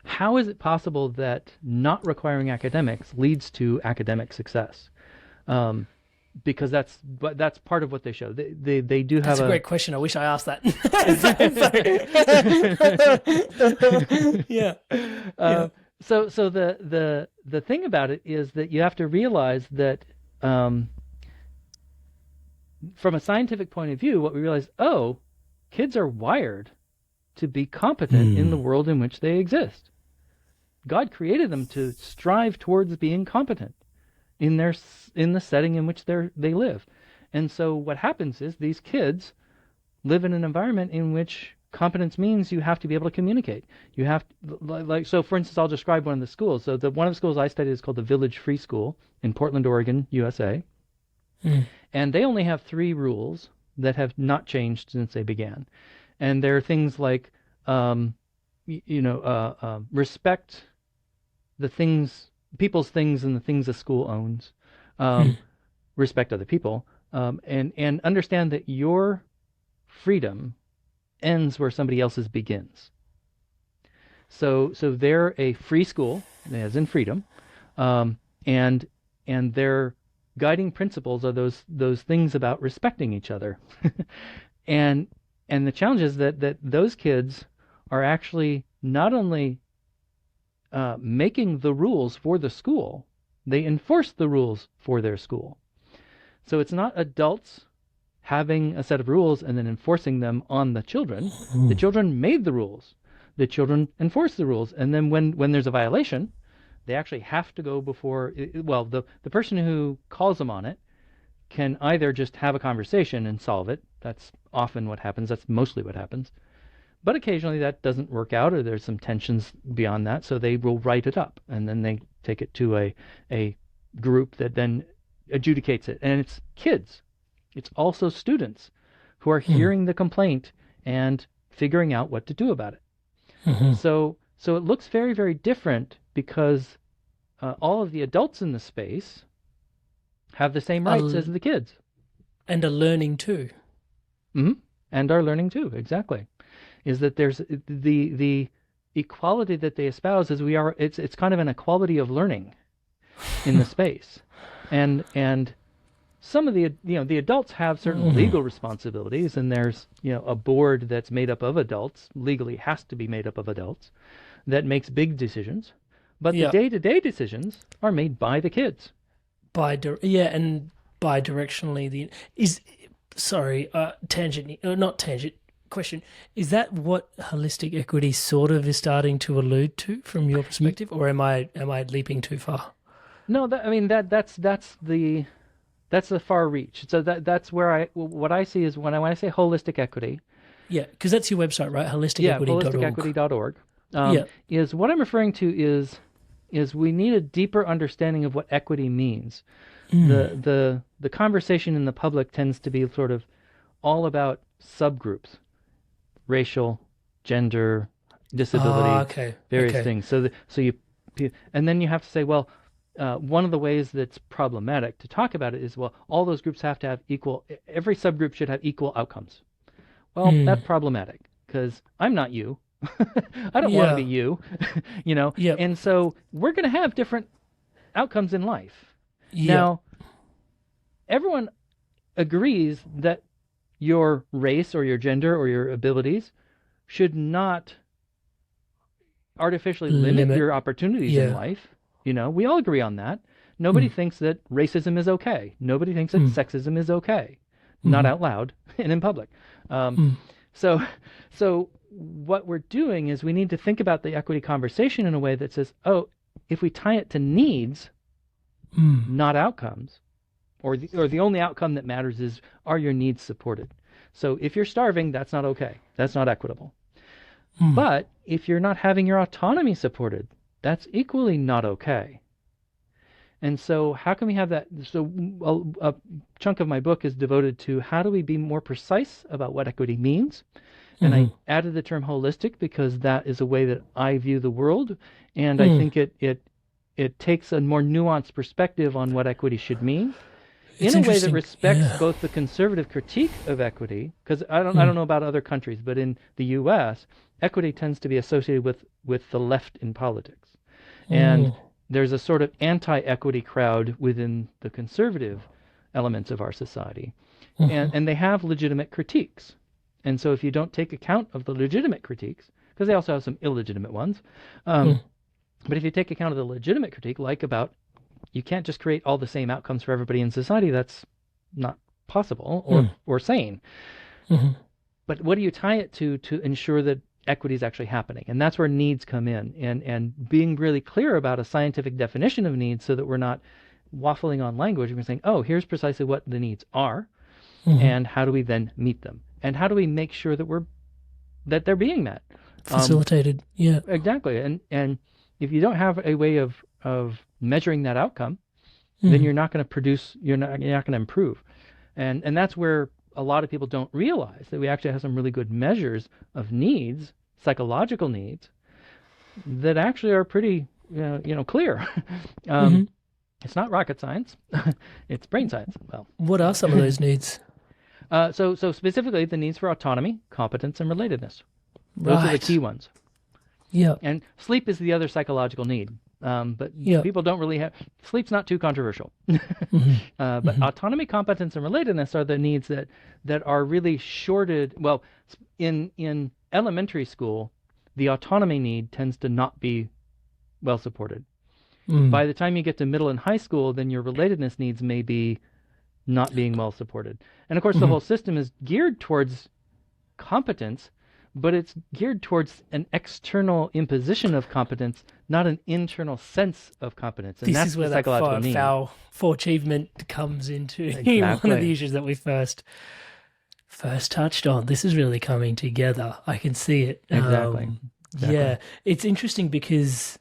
how is it possible that not requiring academics leads to academic success? Because that's part of what they show. They do That's have a a great question. I wish I asked that. Yeah. Yeah. So the thing about it is that you have to realize that from a scientific point of view, what we realize, kids are wired to be competent in the world in which they exist. God created them to strive towards being competent in the setting in which they live. And so what happens is these kids live in an environment in which competence means you have to be able to communicate. You have so for instance, I'll describe one of the schools. So one of the schools I studied is called the Village Free School in Portland, Oregon, USA. And they only have 3 rules that have not changed since they began. And there are things like respect people's things and the things a school owns, respect other people, and understand that your freedom ends where somebody else's begins. So they're a free school, as in freedom, and their guiding principles are those things about respecting each other, and the challenge is that those kids are actually not only making the rules for the school, they enforce the rules for their school. So it's not adults having a set of rules and then enforcing them on the children. The children made the rules. The children enforce the rules. And then when there's a violation, they actually have to go before, the person who calls them on it can either just have a conversation and solve it. That's often what happens. That's mostly what happens. But occasionally that doesn't work out, or there's some tensions beyond that, so they will write it up, and then they take it to a group that then adjudicates it. And it's kids. It's also students who are hearing the complaint and figuring out what to do about it. So it looks very, very different because all of the adults in the space have the same rights as the kids. And are learning too. And are learning too, exactly. Is that there's the equality that they espouse is it's kind of an equality of learning in the space. And some of the adults have certain legal responsibilities, and there's a board that's made up of adults, legally has to be made up of adults, that makes big decisions, but the day-to-day decisions are made by the kids. And bi-directionally question, is that what holistic equity sort of is starting to allude to from your perspective, or am I leaping too far? No, that's the far reach. So that's where what I see is when I say holistic equity. Yeah, because that's your website, right? Holisticequity.org. Holisticequity.org. Is what I'm referring to is we need a deeper understanding of what equity means. The conversation in the public tends to be sort of all about subgroups, racial, gender, disability, various things. And then you have to say, well, one of the ways that's problematic to talk about it is, well, all those groups have to have every subgroup should have equal outcomes. Well, that's problematic because I'm not you. I don't want to be you, And so we're going to have different outcomes in life. Now, everyone agrees that your race or your gender or your abilities should not artificially limit your opportunities in life. We all agree on that. Nobody thinks that racism is okay. Nobody thinks that sexism is okay. not out loud and in public. So, so what we're doing is we need to think about the equity conversation in a way that says, oh, if we tie it to needs, not outcomes, or the only outcome that matters is, are your needs supported? So if you're starving, that's not okay. That's not equitable. But if you're not having your autonomy supported, that's equally not okay. And so how can we have that? So a chunk of my book is devoted to how do we be more precise about what equity means. And I added the term holistic because that is a way that I view the world. And I think it takes a more nuanced perspective on what equity should mean. In a way that respects both the conservative critique of equity, because I don't know about other countries, but in the U.S., equity tends to be associated with the left in politics. And there's a sort of anti-equity crowd within the conservative elements of our society. And they have legitimate critiques. And so if you don't take account of the legitimate critiques, because they also have some illegitimate ones, but if you take account of the legitimate critique, like about you can't just create all the same outcomes for everybody in society, that's not possible or sane. But what do you tie it to ensure that equity is actually happening? And that's where needs come in, and being really clear about a scientific definition of needs so that we're not waffling on language. We're saying, oh, here's precisely what the needs are, and how do we then meet them? And how do we make sure that they're being met? Facilitated, yeah. Exactly. And if you don't have a way of measuring that outcome, then you're not going to produce, you're not going to improve. And that's where a lot of people don't realize that we actually have some really good measures of needs, psychological needs, that actually are pretty, clear. It's not rocket science. It's brain science. Well, what are some of those needs? So specifically the needs for autonomy, competence, and relatedness. Those are the key ones. Yeah. And sleep is the other psychological need. But people don't really have, sleep's not too controversial. But autonomy, competence, and relatedness are the needs that are really shorted. Well, in elementary school, the autonomy need tends to not be well supported. By the time you get to middle and high school, then your relatedness needs may be not being well supported. And of course, the whole system is geared towards competence, but it's geared towards an external imposition of competence, not an internal sense of competence. And this is where that faux-chievement comes into one of the issues that we first touched on. This is really coming together. I can see it. Exactly. Yeah, it's interesting because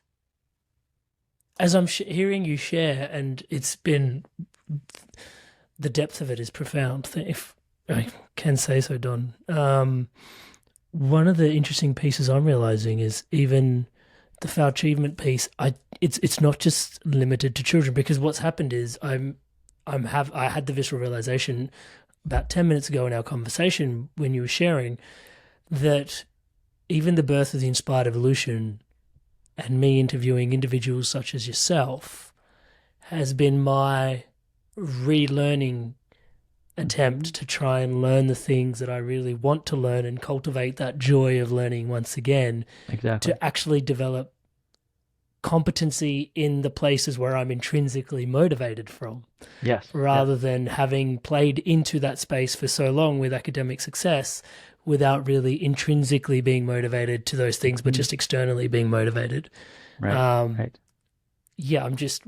as I'm hearing you share, and it's been, the depth of it is profound, if I can say so, Don. One of the interesting pieces I'm realizing is even the faux-chievement piece. It's not just limited to children, because what's happened is I had the visceral realization about 10 minutes ago in our conversation when you were sharing that even the birth of the inspired evolution and me interviewing individuals such as yourself has been my relearning attempt to try and learn the things that I really want to learn and cultivate that joy of learning once again. Exactly. To actually develop competency in the places where I'm intrinsically motivated from. Yes. Rather than having played into that space for so long with academic success without really intrinsically being motivated to those things, but just externally being motivated. Right. Yeah, I'm just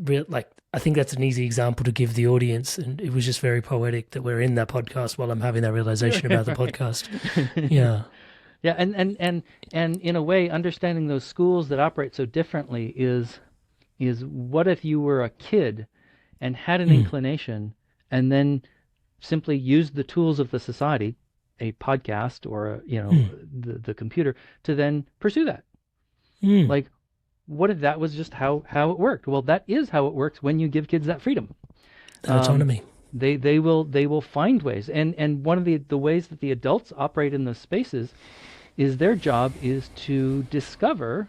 I think that's an easy example to give the audience, and it was just very poetic that we're in that podcast while I'm having that realization about the podcast. Yeah. Yeah, and in a way, understanding those schools that operate so differently is what if you were a kid and had an inclination and then simply used the tools of the society, a podcast or the computer, to then pursue that. Like, what if that was just how it worked? Well, that is how it works when you give kids that freedom. That autonomy. They will find ways. And one of the ways that the adults operate in those spaces is their job is to discover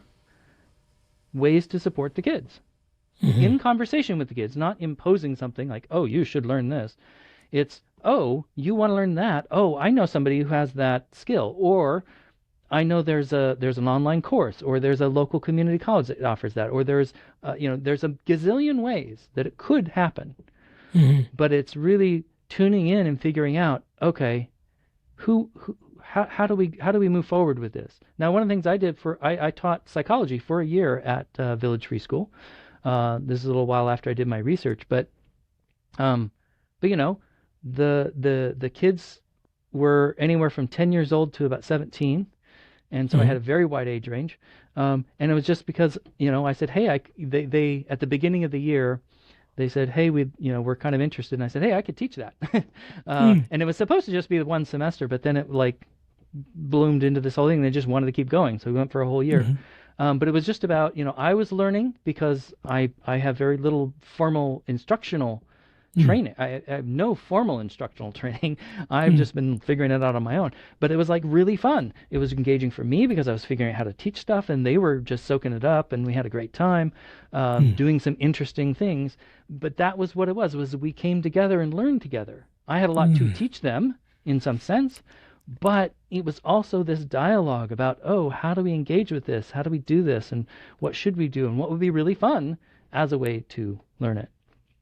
ways to support the kids in conversation with the kids, not imposing something like, oh, you should learn this. It's, oh, you want to learn that? Oh, I know somebody who has that skill. Or I know there's an online course, or there's a local community college that offers that, or there's a gazillion ways that it could happen. But it's really tuning in and figuring out, okay, how do we move forward with this? Now, one of the things I did I taught psychology for a year at Village Free School. This is a little while after I did my research, um, but the kids were anywhere from 10 years old to about 17, and so I Mm-hmm. had a very wide age range. And it was just because I said, hey, they at the beginning of the year they said, hey, we're kind of interested. And I said, hey, I could teach that. And it was supposed to just be the one semester, but then it like bloomed into this whole thing. And they just wanted to keep going. So we went for a whole year. Mm-hmm. But it was just about, I was learning because I have very little formal instructional training. I have no formal instructional training. I've just been figuring it out on my own. But it was like really fun. It was engaging for me because I was figuring out how to teach stuff, and they were just soaking it up, and we had a great time doing some interesting things. But that was what it was we came together and learned together. I had a lot to teach them in some sense, but it was also this dialogue about, oh, how do we engage with this? How do we do this? And what should we do? And what would be really fun as a way to learn it?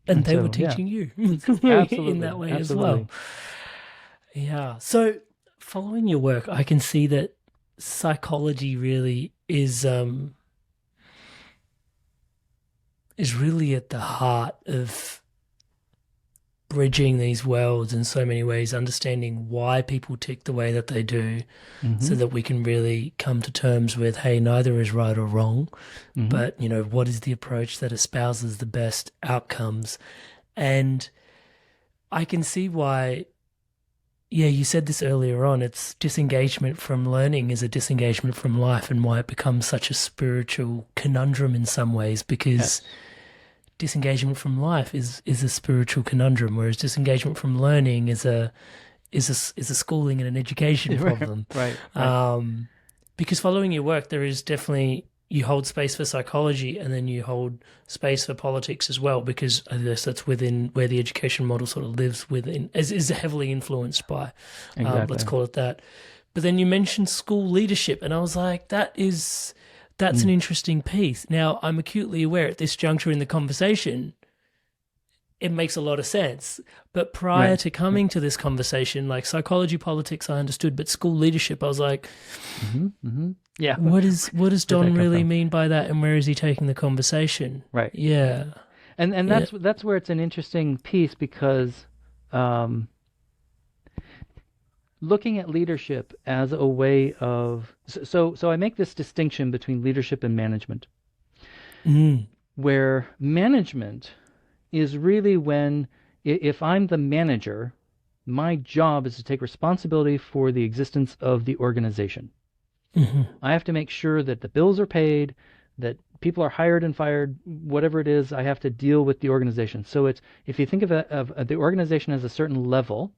And they so, were yeah. teaching you Absolutely, in that way as absolutely. well. Yeah. So following your work, I can see that psychology really is really at the heart of bridging these worlds in so many ways, understanding why people tick the way that they do, so that we can really come to terms with, hey, neither is right or wrong, but what is the approach that espouses the best outcomes? And I can see why, you said this earlier on, it's disengagement from learning is a disengagement from life, and why it becomes such a spiritual conundrum in some ways, because disengagement from life is a spiritual conundrum, whereas disengagement from learning is a schooling and an education problem. Right. Because following your work, there is definitely, you hold space for psychology, and then you hold space for politics as well, because I guess that's within where the education model sort of lives within, is heavily influenced by, let's call it that. But then you mentioned school leadership, and I was like, that's an interesting piece. Now, I'm acutely aware at this juncture in the conversation, it makes a lot of sense. But prior to coming to this conversation, like psychology, politics, I understood, but school leadership, I was like, Yeah. what does Don really mean by that, and where is he taking the conversation? Right. Yeah. And that's where it's an interesting piece, because looking at leadership as a way of so I make this distinction between leadership and management, where management is really when, if I'm the manager, my job is to take responsibility for the existence of the organization. I have to make sure that the bills are paid, that people are hired and fired, whatever it is, I have to deal with the organization. So it's, if you think of the organization as a certain level,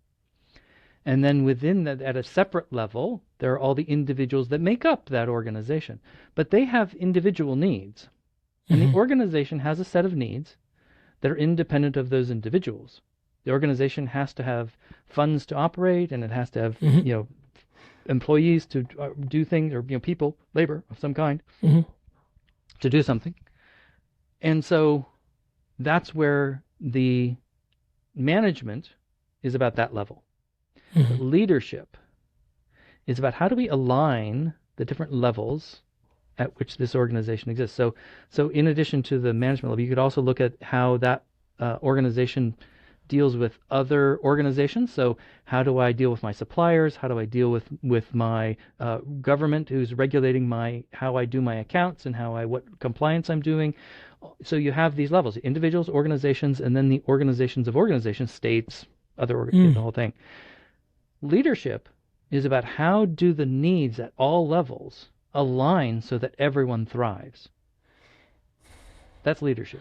and then within that, at a separate level, there are all the individuals that make up that organization. But they have individual needs. And the organization has a set of needs that are independent of those individuals. The organization has to have funds to operate, and it has to have, employees to do things, or people, labor of some kind, to do something. And so that's where the management is about that level. Leadership is about how do we align the different levels at which this organization exists. So in addition to the management level, you could also look at how that organization deals with other organizations. So how do I deal with my suppliers? How do I deal with my government, who's regulating how I do my accounts, and what compliance I'm doing? So you have these levels: individuals, organizations, and then the organizations of organizations, states, other the whole thing. Leadership is about how do the needs at all levels align so that everyone thrives. That's leadership.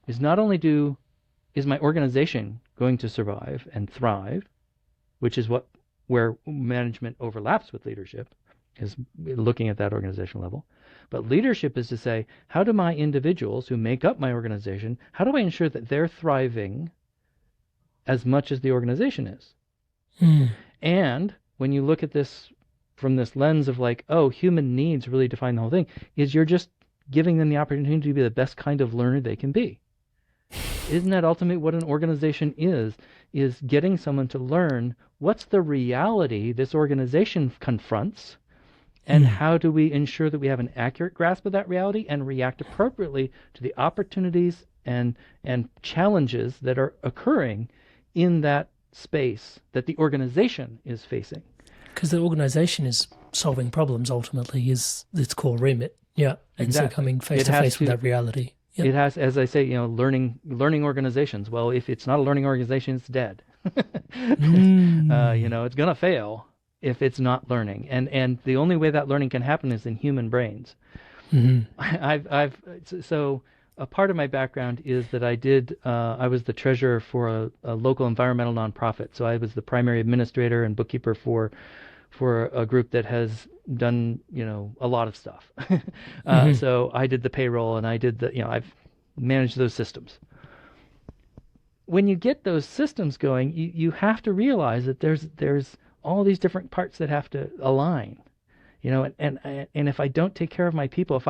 Is not only is my organization going to survive and thrive, which is where management overlaps with leadership, is looking at that organizational level. But leadership is to say, how do my individuals who make up my organization, how do I ensure that they're thriving as much as the organization is? And when you look at this from this lens of like, oh, human needs really define the whole thing, is you're just giving them the opportunity to be the best kind of learner they can be. Isn't that ultimately what an organization is getting someone to learn what's the reality this organization confronts, and how do we ensure that we have an accurate grasp of that reality and react appropriately to the opportunities and challenges that are occurring in that space that the organization is facing. Because the organization is solving problems ultimately is its core remit. Yeah. And Exactly. so coming face to face with that reality. Yeah. It has, as I say, learning organizations. Well, if it's not a learning organization, it's dead. It's going to fail if it's not learning. And the only way that learning can happen is in human brains. So a part of my background is that I was the treasurer for a local environmental nonprofit. So I was the primary administrator and bookkeeper for a group that has done, a lot of stuff. So I did the payroll and I've managed those systems. When you get those systems going, you have to realize that there's all these different parts that have to align, and if I don't take care of my people,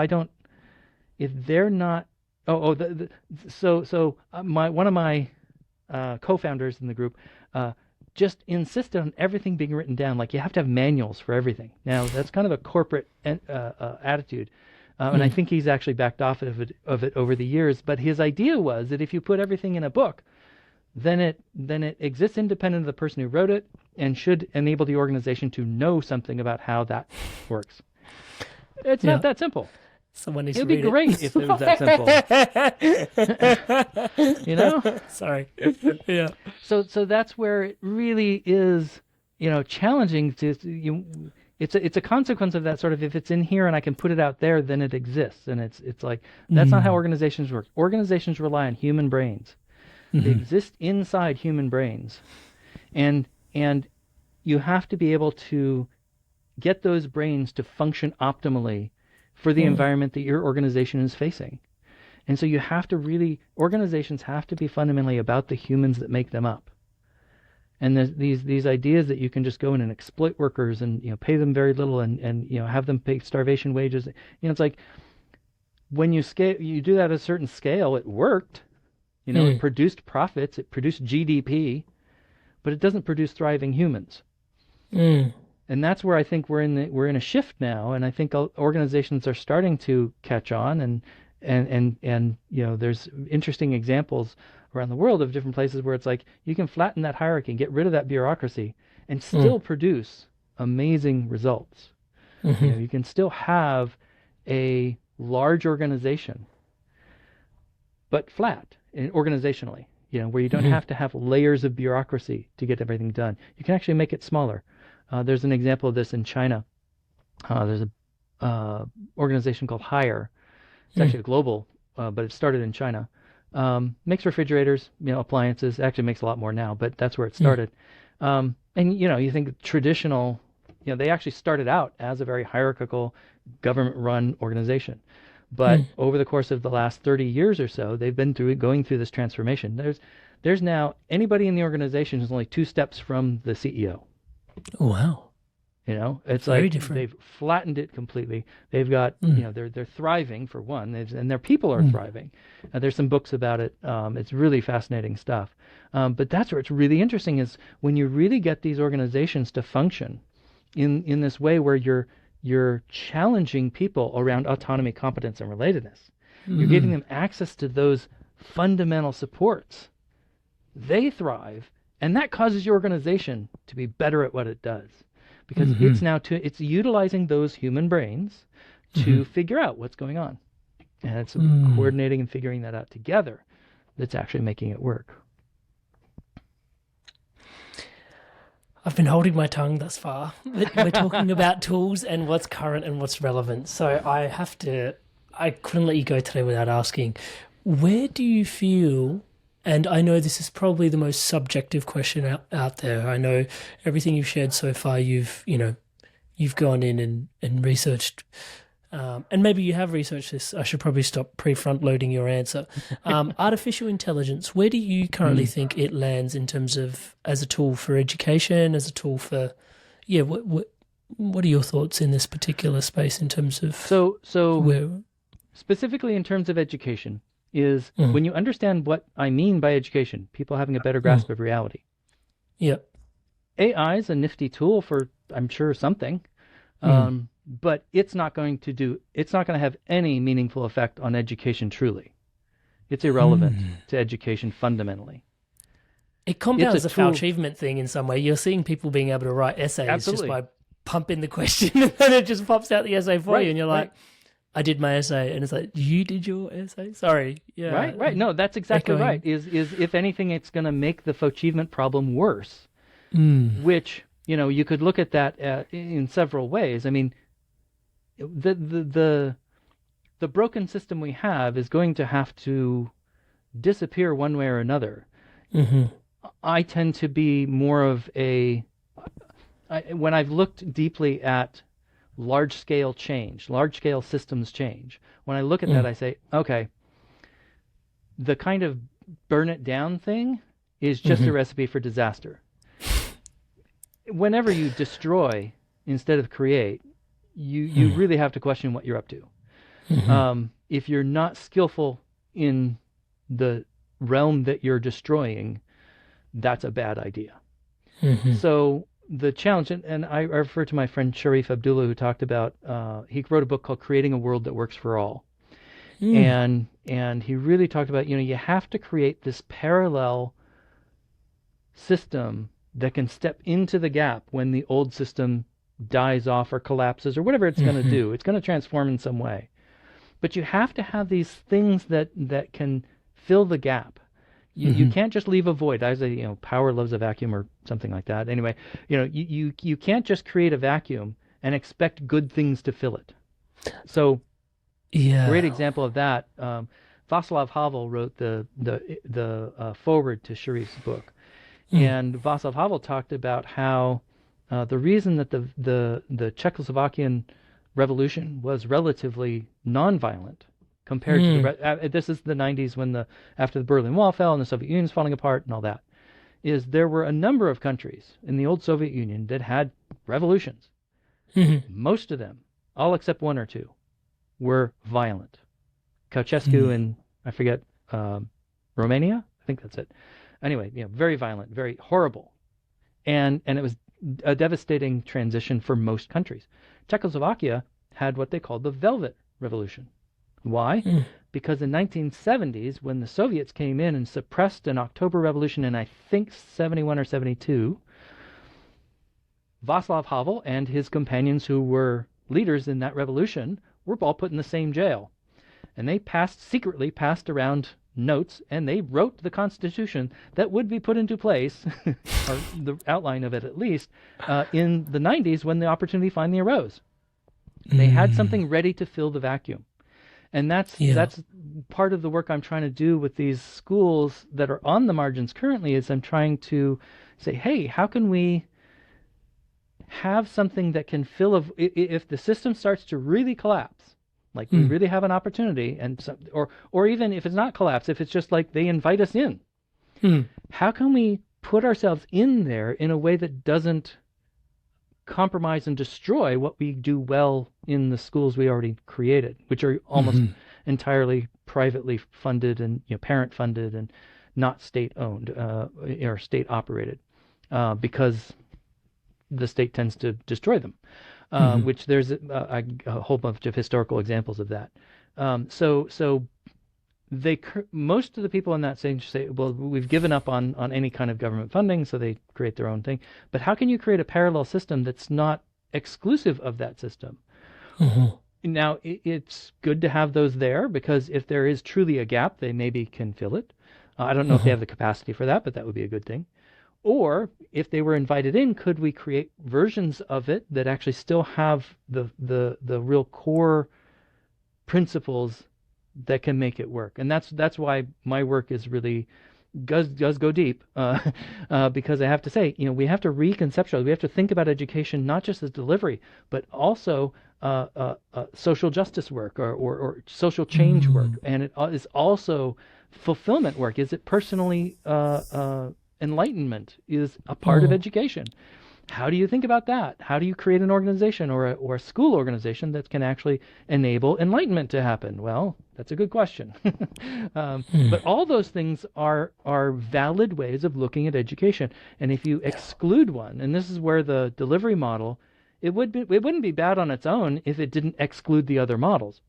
if they're not, one of my co-founders in the group, just insisted on everything being written down. Like you have to have manuals for everything. Now that's kind of a corporate attitude, and I think he's actually backed off of it over the years. But his idea was that if you put everything in a book, then it exists independent of the person who wrote it and should enable the organization to know something about how that works. It's not that simple. Someone needs It'd to be read great if it was that simple. Sorry. Yeah. So that's where it really is, challenging it's a consequence of that sort of, if it's in here and I can put it out there, then it exists. And it's like, that's not how organizations work. Organizations rely on human brains. They exist inside human brains. And you have to be able to get those brains to function optimally for the environment that your organization is facing. And so organizations have to be fundamentally about the humans that make them up. And there's these ideas that you can just go in and exploit workers and pay them very little and have them pay starvation wages. It's like when you do that at a certain scale, it worked. It produced profits, it produced GDP, but it doesn't produce thriving humans. And that's where I think we're in a shift now, and I think organizations are starting to catch on, and there's interesting examples around the world of different places where it's like you can flatten that hierarchy and get rid of that bureaucracy and still produce amazing results. You can still have a large organization, but flat organizationally, where you don't have to have layers of bureaucracy to get everything done. You can actually make it smaller. There's an example of this in China. There's a organization called Haier. It's actually a global, but it started in China. Makes refrigerators, appliances. Actually makes a lot more now, but that's where it started. And you think traditional, they actually started out as a very hierarchical, government-run organization. But over the course of the last 30 years or so, they've been going through this transformation. There's now anybody in the organization is only 2 steps from the CEO. Oh, wow. It's very like different. They've flattened it completely. They've got, they're thriving for one, and their people are thriving. There's some books about it. It's really fascinating stuff. But that's where it's really interesting is when you really get these organizations to function in this way where you're challenging people around autonomy, competence, and relatedness. You're giving them access to those fundamental supports. They thrive, and that causes your organization to be better at what it does, because it's utilizing those human brains to figure out what's going on, and it's coordinating and figuring that out together that's actually making it work. I've been holding my tongue thus far. We're talking about tools and what's current and what's relevant. So I couldn't let you go today without asking, where do you feel, and I know this is probably the most subjective question out there. I know everything you've shared so far, you've gone in and researched, and maybe you have researched this. I should probably stop pre-front loading your answer. Artificial intelligence, where do you currently think it lands in terms of as a tool for education, as a tool for, what are your thoughts in this particular space in terms of So where? specifically in terms of education, is Mm. when you understand what I mean by education, people having a better Mm. grasp of reality. Yep. AI is a nifty tool for, I'm sure, something, Mm. but it's not going to have any meaningful effect on education truly. It's irrelevant Mm. to education fundamentally. It It's a compounds the tool, faux-chievement thing in some way. You're seeing people being able to write essays just absolutely. by pumping the question and then it just pops out the essay for you Right, and you're right, like, I did my essay. And it's like, you did your essay? Sorry. Yeah. right. No, that's exactly right. Echoing. Is if anything, it's going to make the faux-chievement problem worse, Mm. which, you could look at that in several ways. I mean, the the broken system we have is going to have to disappear one way or another. Mm-hmm. I tend to be more of when I've looked deeply at large scale change, large scale systems change, when I look at that, Mm. I say, okay, the kind of burn it down thing is just Mm-hmm. a recipe for disaster. Whenever you destroy instead of create, you Mm. really have to question what you're up to. Mm-hmm. If you're not skillful in the realm that you're destroying, that's a bad idea. Mm-hmm. So the challenge, and I refer to my friend Sharif Abdullah, who talked about, he wrote a book called Creating a World That Works for All. Mm. And he really talked about, you have to create this parallel system that can step into the gap when the old system dies off or collapses or whatever it's going to Mm-hmm. do. It's going to transform in some way. But you have to have these things that can fill the gap. You Mm-hmm. can't just leave a void. I say, power loves a vacuum or something like that. Anyway, you can't just create a vacuum and expect good things to fill it. So great Yeah. example of that. Václav Havel wrote the foreword to Sharif's book, Mm. and Václav Havel talked about how the reason that the Czechoslovakian revolution was relatively nonviolent compared to Mm. this is the 90s when after the Berlin Wall fell and the Soviet Union's falling apart and all that, is there were a number of countries in the old Soviet Union that had revolutions. Mm-hmm. Most of them, all except one or two, were violent. Ceausescu Mm. in, I forget, Romania? I think that's it. Anyway, very violent, very horrible. And it was a devastating transition for most countries. Czechoslovakia had what they called the Velvet Revolution. Why? Mm. Because in 1970s, when the Soviets came in and suppressed an October Revolution in, I think, 71 or 72, Václav Havel and his companions who were leaders in that revolution were all put in the same jail. And they secretly passed around notes, and they wrote the Constitution that would be put into place, or the outline of it at least, in the 90s when the opportunity finally arose. They had Mm. something ready to fill the vacuum. And Yeah. that's part of the work I'm trying to do with these schools that are on the margins currently is I'm trying to say, hey, how can we have something that can if the system starts to really collapse, like we Mm. really have an opportunity, or even if it's not collapse, if it's just like they invite us in, Mm. how can we put ourselves in there in a way that doesn't compromise and destroy what we do well in the schools we already created, which are almost Mm-hmm. entirely privately funded and parent funded and not state owned or state operated, because the state tends to destroy them, Mm-hmm. which there's a whole bunch of historical examples of that. So most of the people in that stage say, well, we've given up on any kind of government funding, so they create their own thing. But how can you create a parallel system that's not exclusive of that system? Mm-hmm. Now, it's good to have those there because if there is truly a gap, they maybe can fill it. I don't know if they Mm-hmm. have the capacity for that, but that would be a good thing. Or if they were invited in, could we create versions of it that actually still have the real core principles that can make it work? And that's why my work is really does go deep, because I have to say, we have to reconceptualize. We have to think about education not just as delivery, but also social justice work or social change work, Mm. and it is also fulfillment work. Is it personally enlightenment is a part of Mm. education. How do you think about that? How do you create an organization or a school organization that can actually enable enlightenment to happen? Well, that's a good question. But all those things are valid ways of looking at education. And if you exclude one, and this is where the delivery model, it wouldn't be bad on its own if it didn't exclude the other models.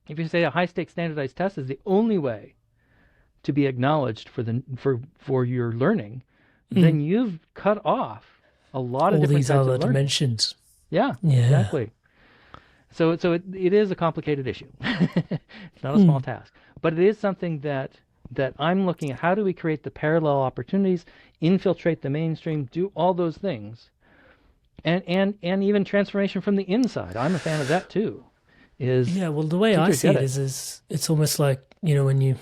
If you say a high stakes standardized test is the only way to be acknowledged for your learning, then you've cut off a lot of All different these types other of learning. dimensions. Yeah, Yeah. exactly. So it is a complicated issue. It's not a small task, but it is something that I'm looking at. How do we create the parallel opportunities, infiltrate the mainstream, do all those things, and even transformation from the inside. I'm a fan of that too. Yeah, well, the way I teachers see get it it. is it's almost like, when you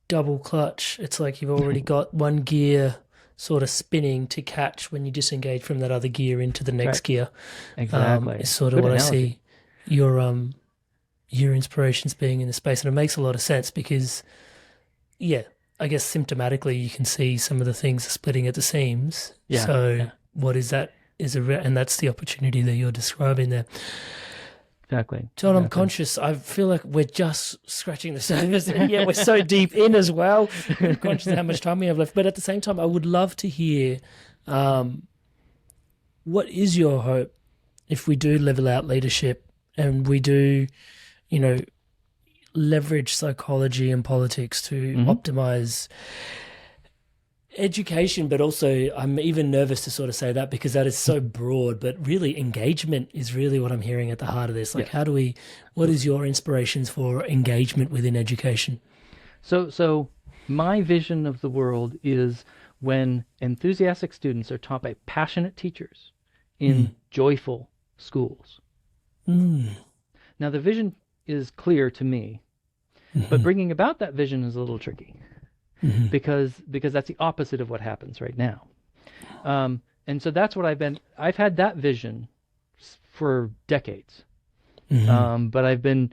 double clutch, it's like you've already got one gear sort of spinning to catch when you disengage from that other gear into the next Right. gear. Exactly. Is sort of Good what analogy. I see your inspirations being in the space, and it makes a lot of sense because, yeah, I guess symptomatically you can see some of the things are splitting at the seams. Yeah. So Yeah. what is that? And that's the opportunity that you're describing there. Exactly. John, I'm Exactly. conscious. I feel like we're just scratching the surface, and yet we're so deep in as well. I'm conscious of how much time we have left. But at the same time, I would love to hear what is your hope if we do level out leadership and we do, leverage psychology and politics to optimize education, but also I'm even nervous to sort of say that because that is so broad, but really engagement is really what I'm hearing at the heart of this. Like, Yes. what is your inspirations for engagement within education? So my vision of the world is when enthusiastic students are taught by passionate teachers in joyful schools. Now the vision is clear to me, but bringing about that vision is a little tricky. Because that's the opposite of what happens right now. And so that's what I've had that vision for decades. But I've been,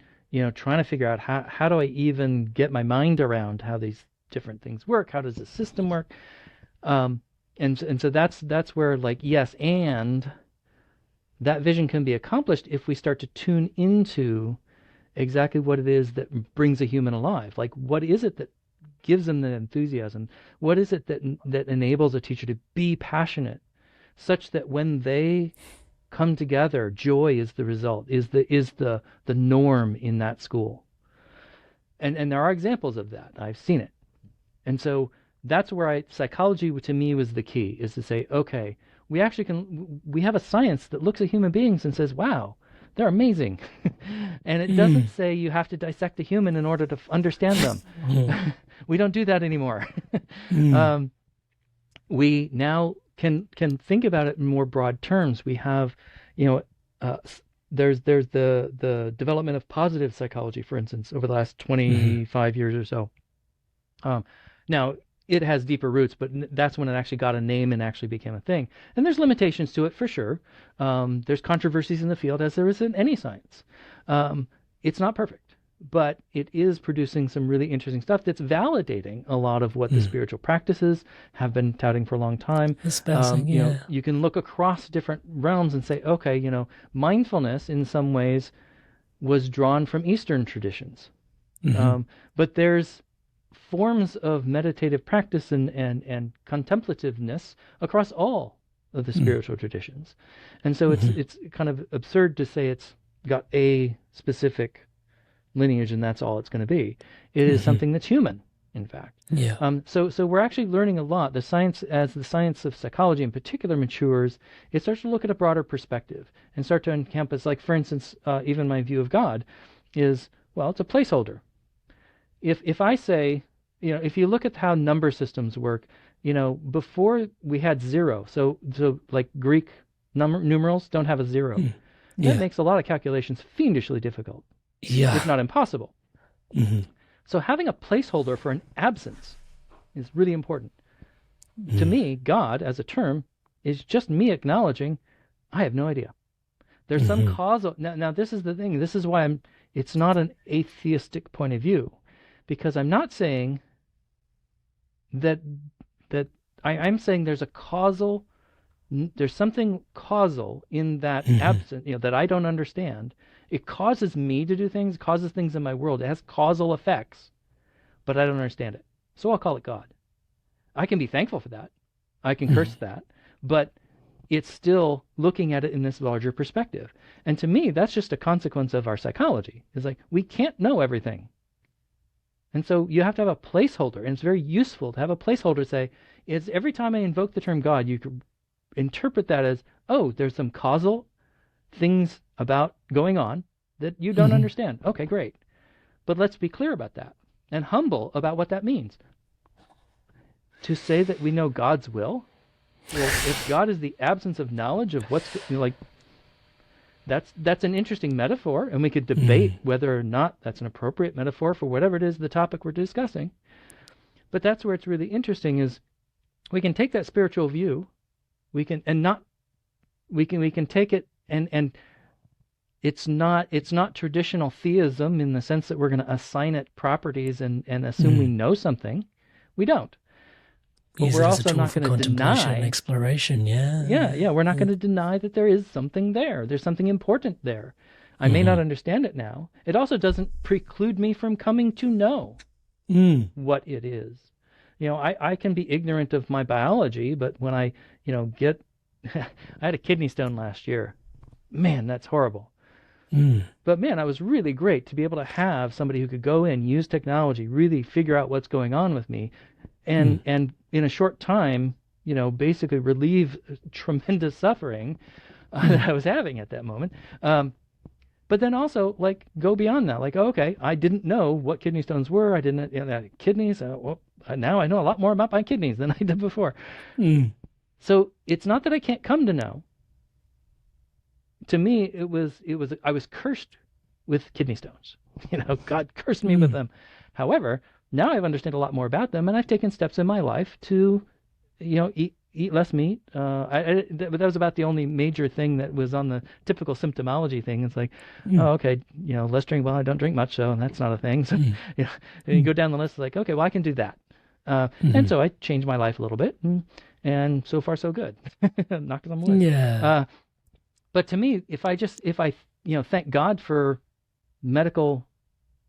trying to figure out how do I even get my mind around how these different things work? How does the system work? And so that's where, like, yes, and that vision can be accomplished if we start to tune into exactly what it is that brings a human alive. Like, what is it that gives them the enthusiasm? What is it that enables a teacher to be passionate, such that when they come together, joy is the result, is the norm in that school? And there are examples of that. I've seen it. And so that's where psychology to me was the key, is to say, okay, we have a science that looks at human beings and says, wow, they're amazing. And it doesn't say you have to dissect a human in order to understand them. We don't do that anymore. We now can think about it in more broad terms. We have, there's the development of positive psychology, for instance, over the last 25 years or so. Now, it has deeper roots, but that's when it actually got a name and actually became a thing. And there's limitations to it for sure. There's controversies in the field, as there is in any science. It's not perfect, but it is producing some really interesting stuff that's validating a lot of what the spiritual practices have been touting for a long time. You can look across different realms and say, okay, mindfulness in some ways was drawn from Eastern traditions. But there's forms of meditative practice and contemplativeness across all of the spiritual traditions. And so it's kind of absurd to say it's got a specific lineage and that's all it's going to be. It is something that's human, in fact. So we're actually learning a lot. The science of psychology in particular matures, it starts to look at a broader perspective and start to encompass, like, for instance, even my view of God is, well, it's a placeholder. If I say, if you look at how number systems work, before we had zero, so like Greek numerals don't have a zero. That makes a lot of calculations fiendishly difficult, if not impossible. So having a placeholder for an absence is really important. To me, God as a term is just me acknowledging I have no idea. There's some causal. Now this is the thing. This is why it's not an atheistic point of view, because I'm not saying that I'm saying there's a causal There's something causal in that Mhm. absence, that I don't understand. It causes me to do things, causes things in my world. It has causal effects, but I don't understand it. So I'll call it God. I can be thankful for that. I can curse Mhm. that, but it's still looking at it in this larger perspective. And to me, that's just a consequence of our psychology. It's like we can't know everything. And so you have to have a placeholder, and it's very useful to have a placeholder say, it's every time I invoke the term God, you could interpret that as, oh, there's some causal things about going on that you don't Mhm. understand. Okay, great. But let's be clear about that and humble about what that means. To say that we know God's will, well, if God is the absence of knowledge of like, that's an interesting metaphor, and we could debate Mhm. whether or not that's an appropriate metaphor for whatever it is the topic we're discussing. But that's where it's really interesting is we can take that spiritual view, we can and not we can take it and it's not traditional theism in the sense that we're going to assign it properties and assume we Mhm. know something. We don't. But Use we're it as a also tool not for going to contemplation and deny. exploration. Yeah. Yeah, we're not going to deny that there is something there. There's something important there. I may not Mhm. understand it now. It also doesn't preclude me from coming to know Mm. what it is. I can be ignorant of my biology, but when I, get I had a kidney stone last year. Man, that's horrible. Mm. But man, I was really great to be able to have somebody who could go in, use technology, really figure out what's going on with me, and Mm. and in a short time, basically relieve tremendous suffering that Mm. I was having at that moment. But then also like go beyond that. Like, oh, okay, I didn't know what kidney stones were. I didn't, kidneys. Well, now I know a lot more about my kidneys than I did before. Mm. So it's not that I can't come to know. To me, it was I was cursed with kidney stones. God cursed me with Mm. them. However, now I've understood a lot more about them, and I've taken steps in my life to, eat less meat. But that was about the only major thing that was on the typical symptomology thing. It's like, Mm. oh, okay, less drink. Well, I don't drink much, so that's not a thing. So, Mm. you know, and you Mm. go down the list, like, okay, well, I can do that. And Mhm. so I changed my life a little bit, and so far so good. Knock on wood. Yeah. Uh, but to me, if I thank God for medical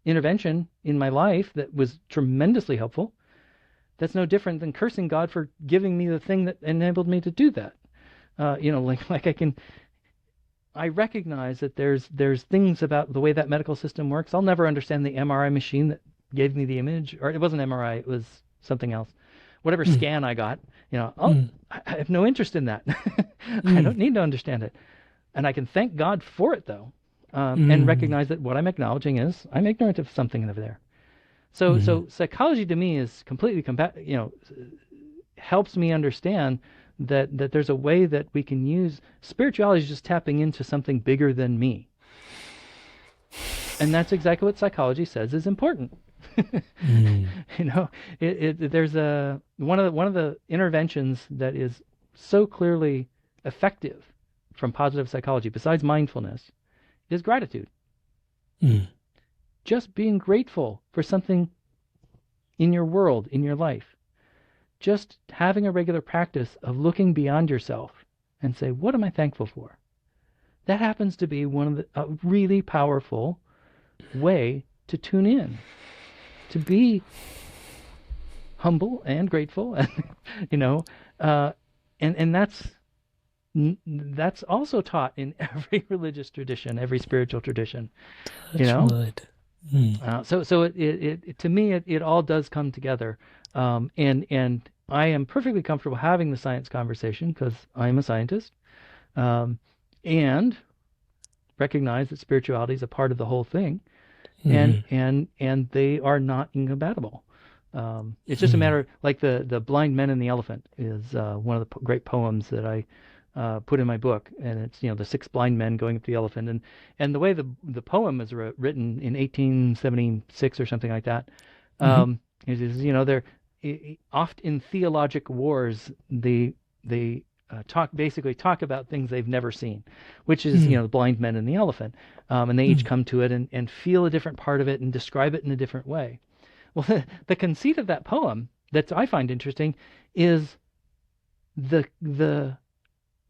intervention in my life that was tremendously helpful, that's no different than cursing God for giving me the thing that enabled me to do that. Like I recognize that there's things about the way that medical system works. I'll never understand the MRI machine that gave me the image, or it wasn't MRI, it was something else. Whatever Mm. scan I got, Mm. I have no interest in that. I Mm. don't need to understand it. And I can thank God for it, though, and Mm. recognize that what I'm acknowledging is I'm ignorant of something over there. So, Mm. so psychology to me is completely helps me understand that there's a way that we can use spirituality is just tapping into something bigger than me, and that's exactly what psychology says is important. Mm. you know, there's a one of the interventions that is so clearly effective from positive psychology, besides mindfulness, is gratitude. Mm. Just being grateful for something in your world, in your life. Just having a regular practice of looking beyond yourself and say, what am I thankful for? That happens to be a really powerful way to tune in, to be humble and grateful, and you know, uh, and that's also taught in every religious tradition, every spiritual tradition. You Touch know, wood. Mm. so it to me it all does come together, and I am perfectly comfortable having the science conversation because I'm a scientist, um, and recognize that spirituality is a part of the whole thing, and Mm. and and they are not incompatible. It's just a Mm. matter like the blind men and the elephant is one of the great poems that I put in my book, and it's the six blind men going up to the elephant, and the way the poem is written in 1876 or something like that, Mm. is they're oft in theologic wars they basically talk about things they've never seen, which is Mm. the blind men and the elephant, and they each Mm. come to it and feel a different part of it and describe it in a different way. Well, the conceit of that poem that I find interesting is the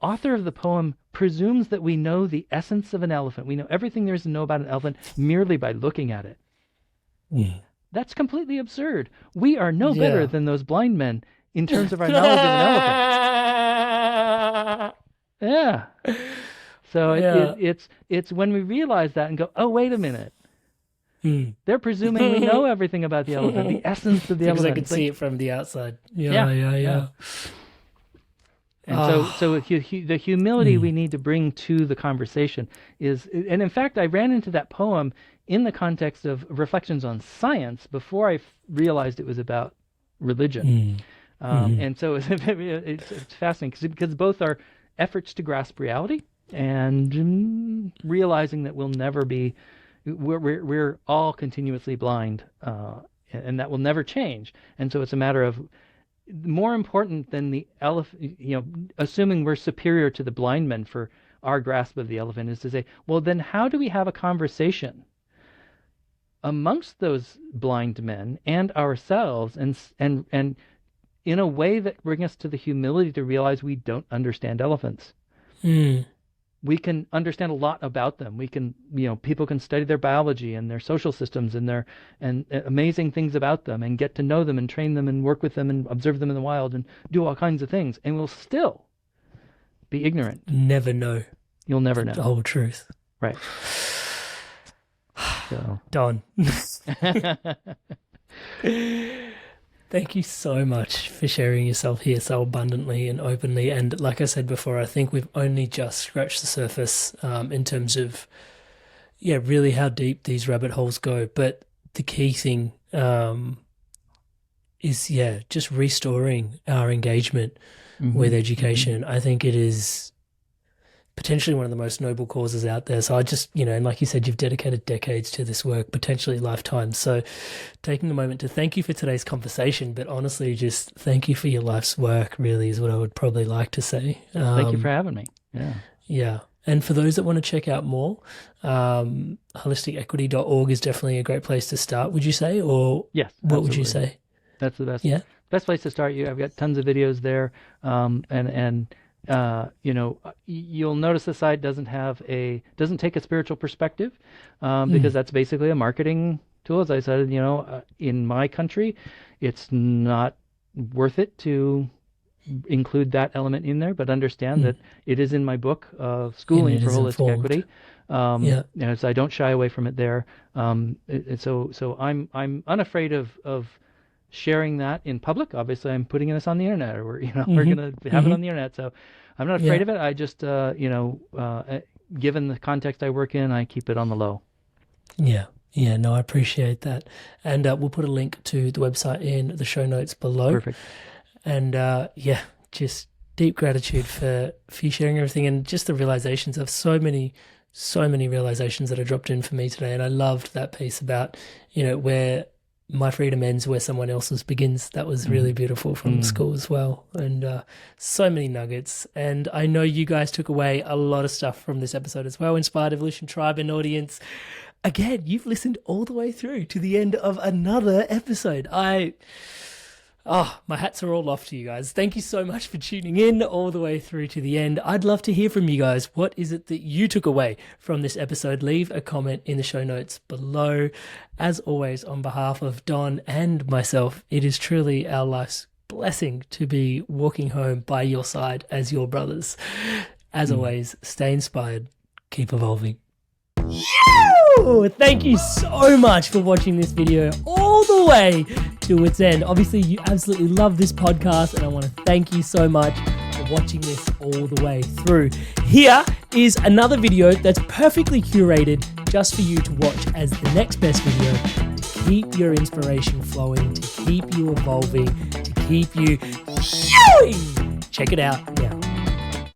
author of the poem presumes that we know the essence of an elephant. We know everything there is to know about an elephant merely by looking at it. Yeah. That's completely absurd. We are no Yeah. better than those blind men in terms of our knowledge of an elephant. Yeah. So it's when we realize that and go, oh, wait a minute. They're presuming we know everything about the elephant, the essence of the because elephant. I could see it from the outside. Yeah. And so the humility we need to bring to the conversation is, and in fact, I ran into that poem in the context of reflections on science before I realized it was about religion. And so it's fascinating because both are efforts to grasp reality and realizing that we'll never be, we're all continuously blind, and that will never change. And so it's a matter of, more important than the elephant, assuming we're superior to the blind men for our grasp of the elephant, is to say, well, then how do we have a conversation amongst those blind men and ourselves, and in a way that brings us to the humility to realize we don't understand elephants. We can understand a lot about them. We can, people can study their biology and their social systems and amazing things about them, and get to know them and train them and work with them and observe them in the wild and do all kinds of things, and we'll still be ignorant. Never know. You'll never know the whole truth. Right. So. Don. Thank you so much for sharing yourself here so abundantly and openly. And like I said before, I think we've only just scratched the surface in terms of, really how deep these rabbit holes go. But the key thing is, just restoring our engagement with education. I think it is potentially one of the most noble causes out there. So I just, and like you said, you've dedicated decades to this work, potentially lifetimes. So taking a moment to thank you for today's conversation, but honestly, just thank you for your life's work, really, is what I would probably like to say. Thank you for having me. Yeah. Yeah. And for those that want to check out more, holisticequity.org is definitely a great place to start, would you say? Or yes, what absolutely. would you say? That's the best. Yeah. Best place to start. I've got tons of videos there. You'll notice the site doesn't take a spiritual perspective, because that's basically a marketing tool. As I said, in my country, it's not worth it to include that element in there, but understand that it is in my book, Schooling for Holistic Equity. So I don't shy away from it there. So I'm unafraid of sharing that in public. Obviously, I'm putting this on the internet, or we're going to have it on the internet. So I'm not afraid of it. I just, given the context I work in, I keep it on the low. Yeah. No, I appreciate that. And we'll put a link to the website in the show notes below. Perfect. And just deep gratitude for you sharing everything, and just the realizations of so many realizations that are dropped in for me today. And I loved that piece about, where my freedom ends where someone else's begins. That was really beautiful from school as well. And so many nuggets. And I know you guys took away a lot of stuff from this episode as well. Inspired Evolution Tribe and audience, again, you've listened all the way through to the end of another episode. My hats are all off to you guys. Thank you so much for tuning in all the way through to the end. I'd love to hear from you guys. What is it that you took away from this episode? Leave a comment in the show notes below. As always, on behalf of Don and myself, it is truly our life's blessing to be walking home by your side as your brothers. As always, stay inspired, keep evolving. Thank you so much for watching this video all the way to its end. Obviously, you absolutely love this podcast, and I want to thank you so much for watching this all the way through. Here is another video that's perfectly curated just for you to watch as the next best video to keep your inspiration flowing, to keep you evolving, to keep you. Check it out now.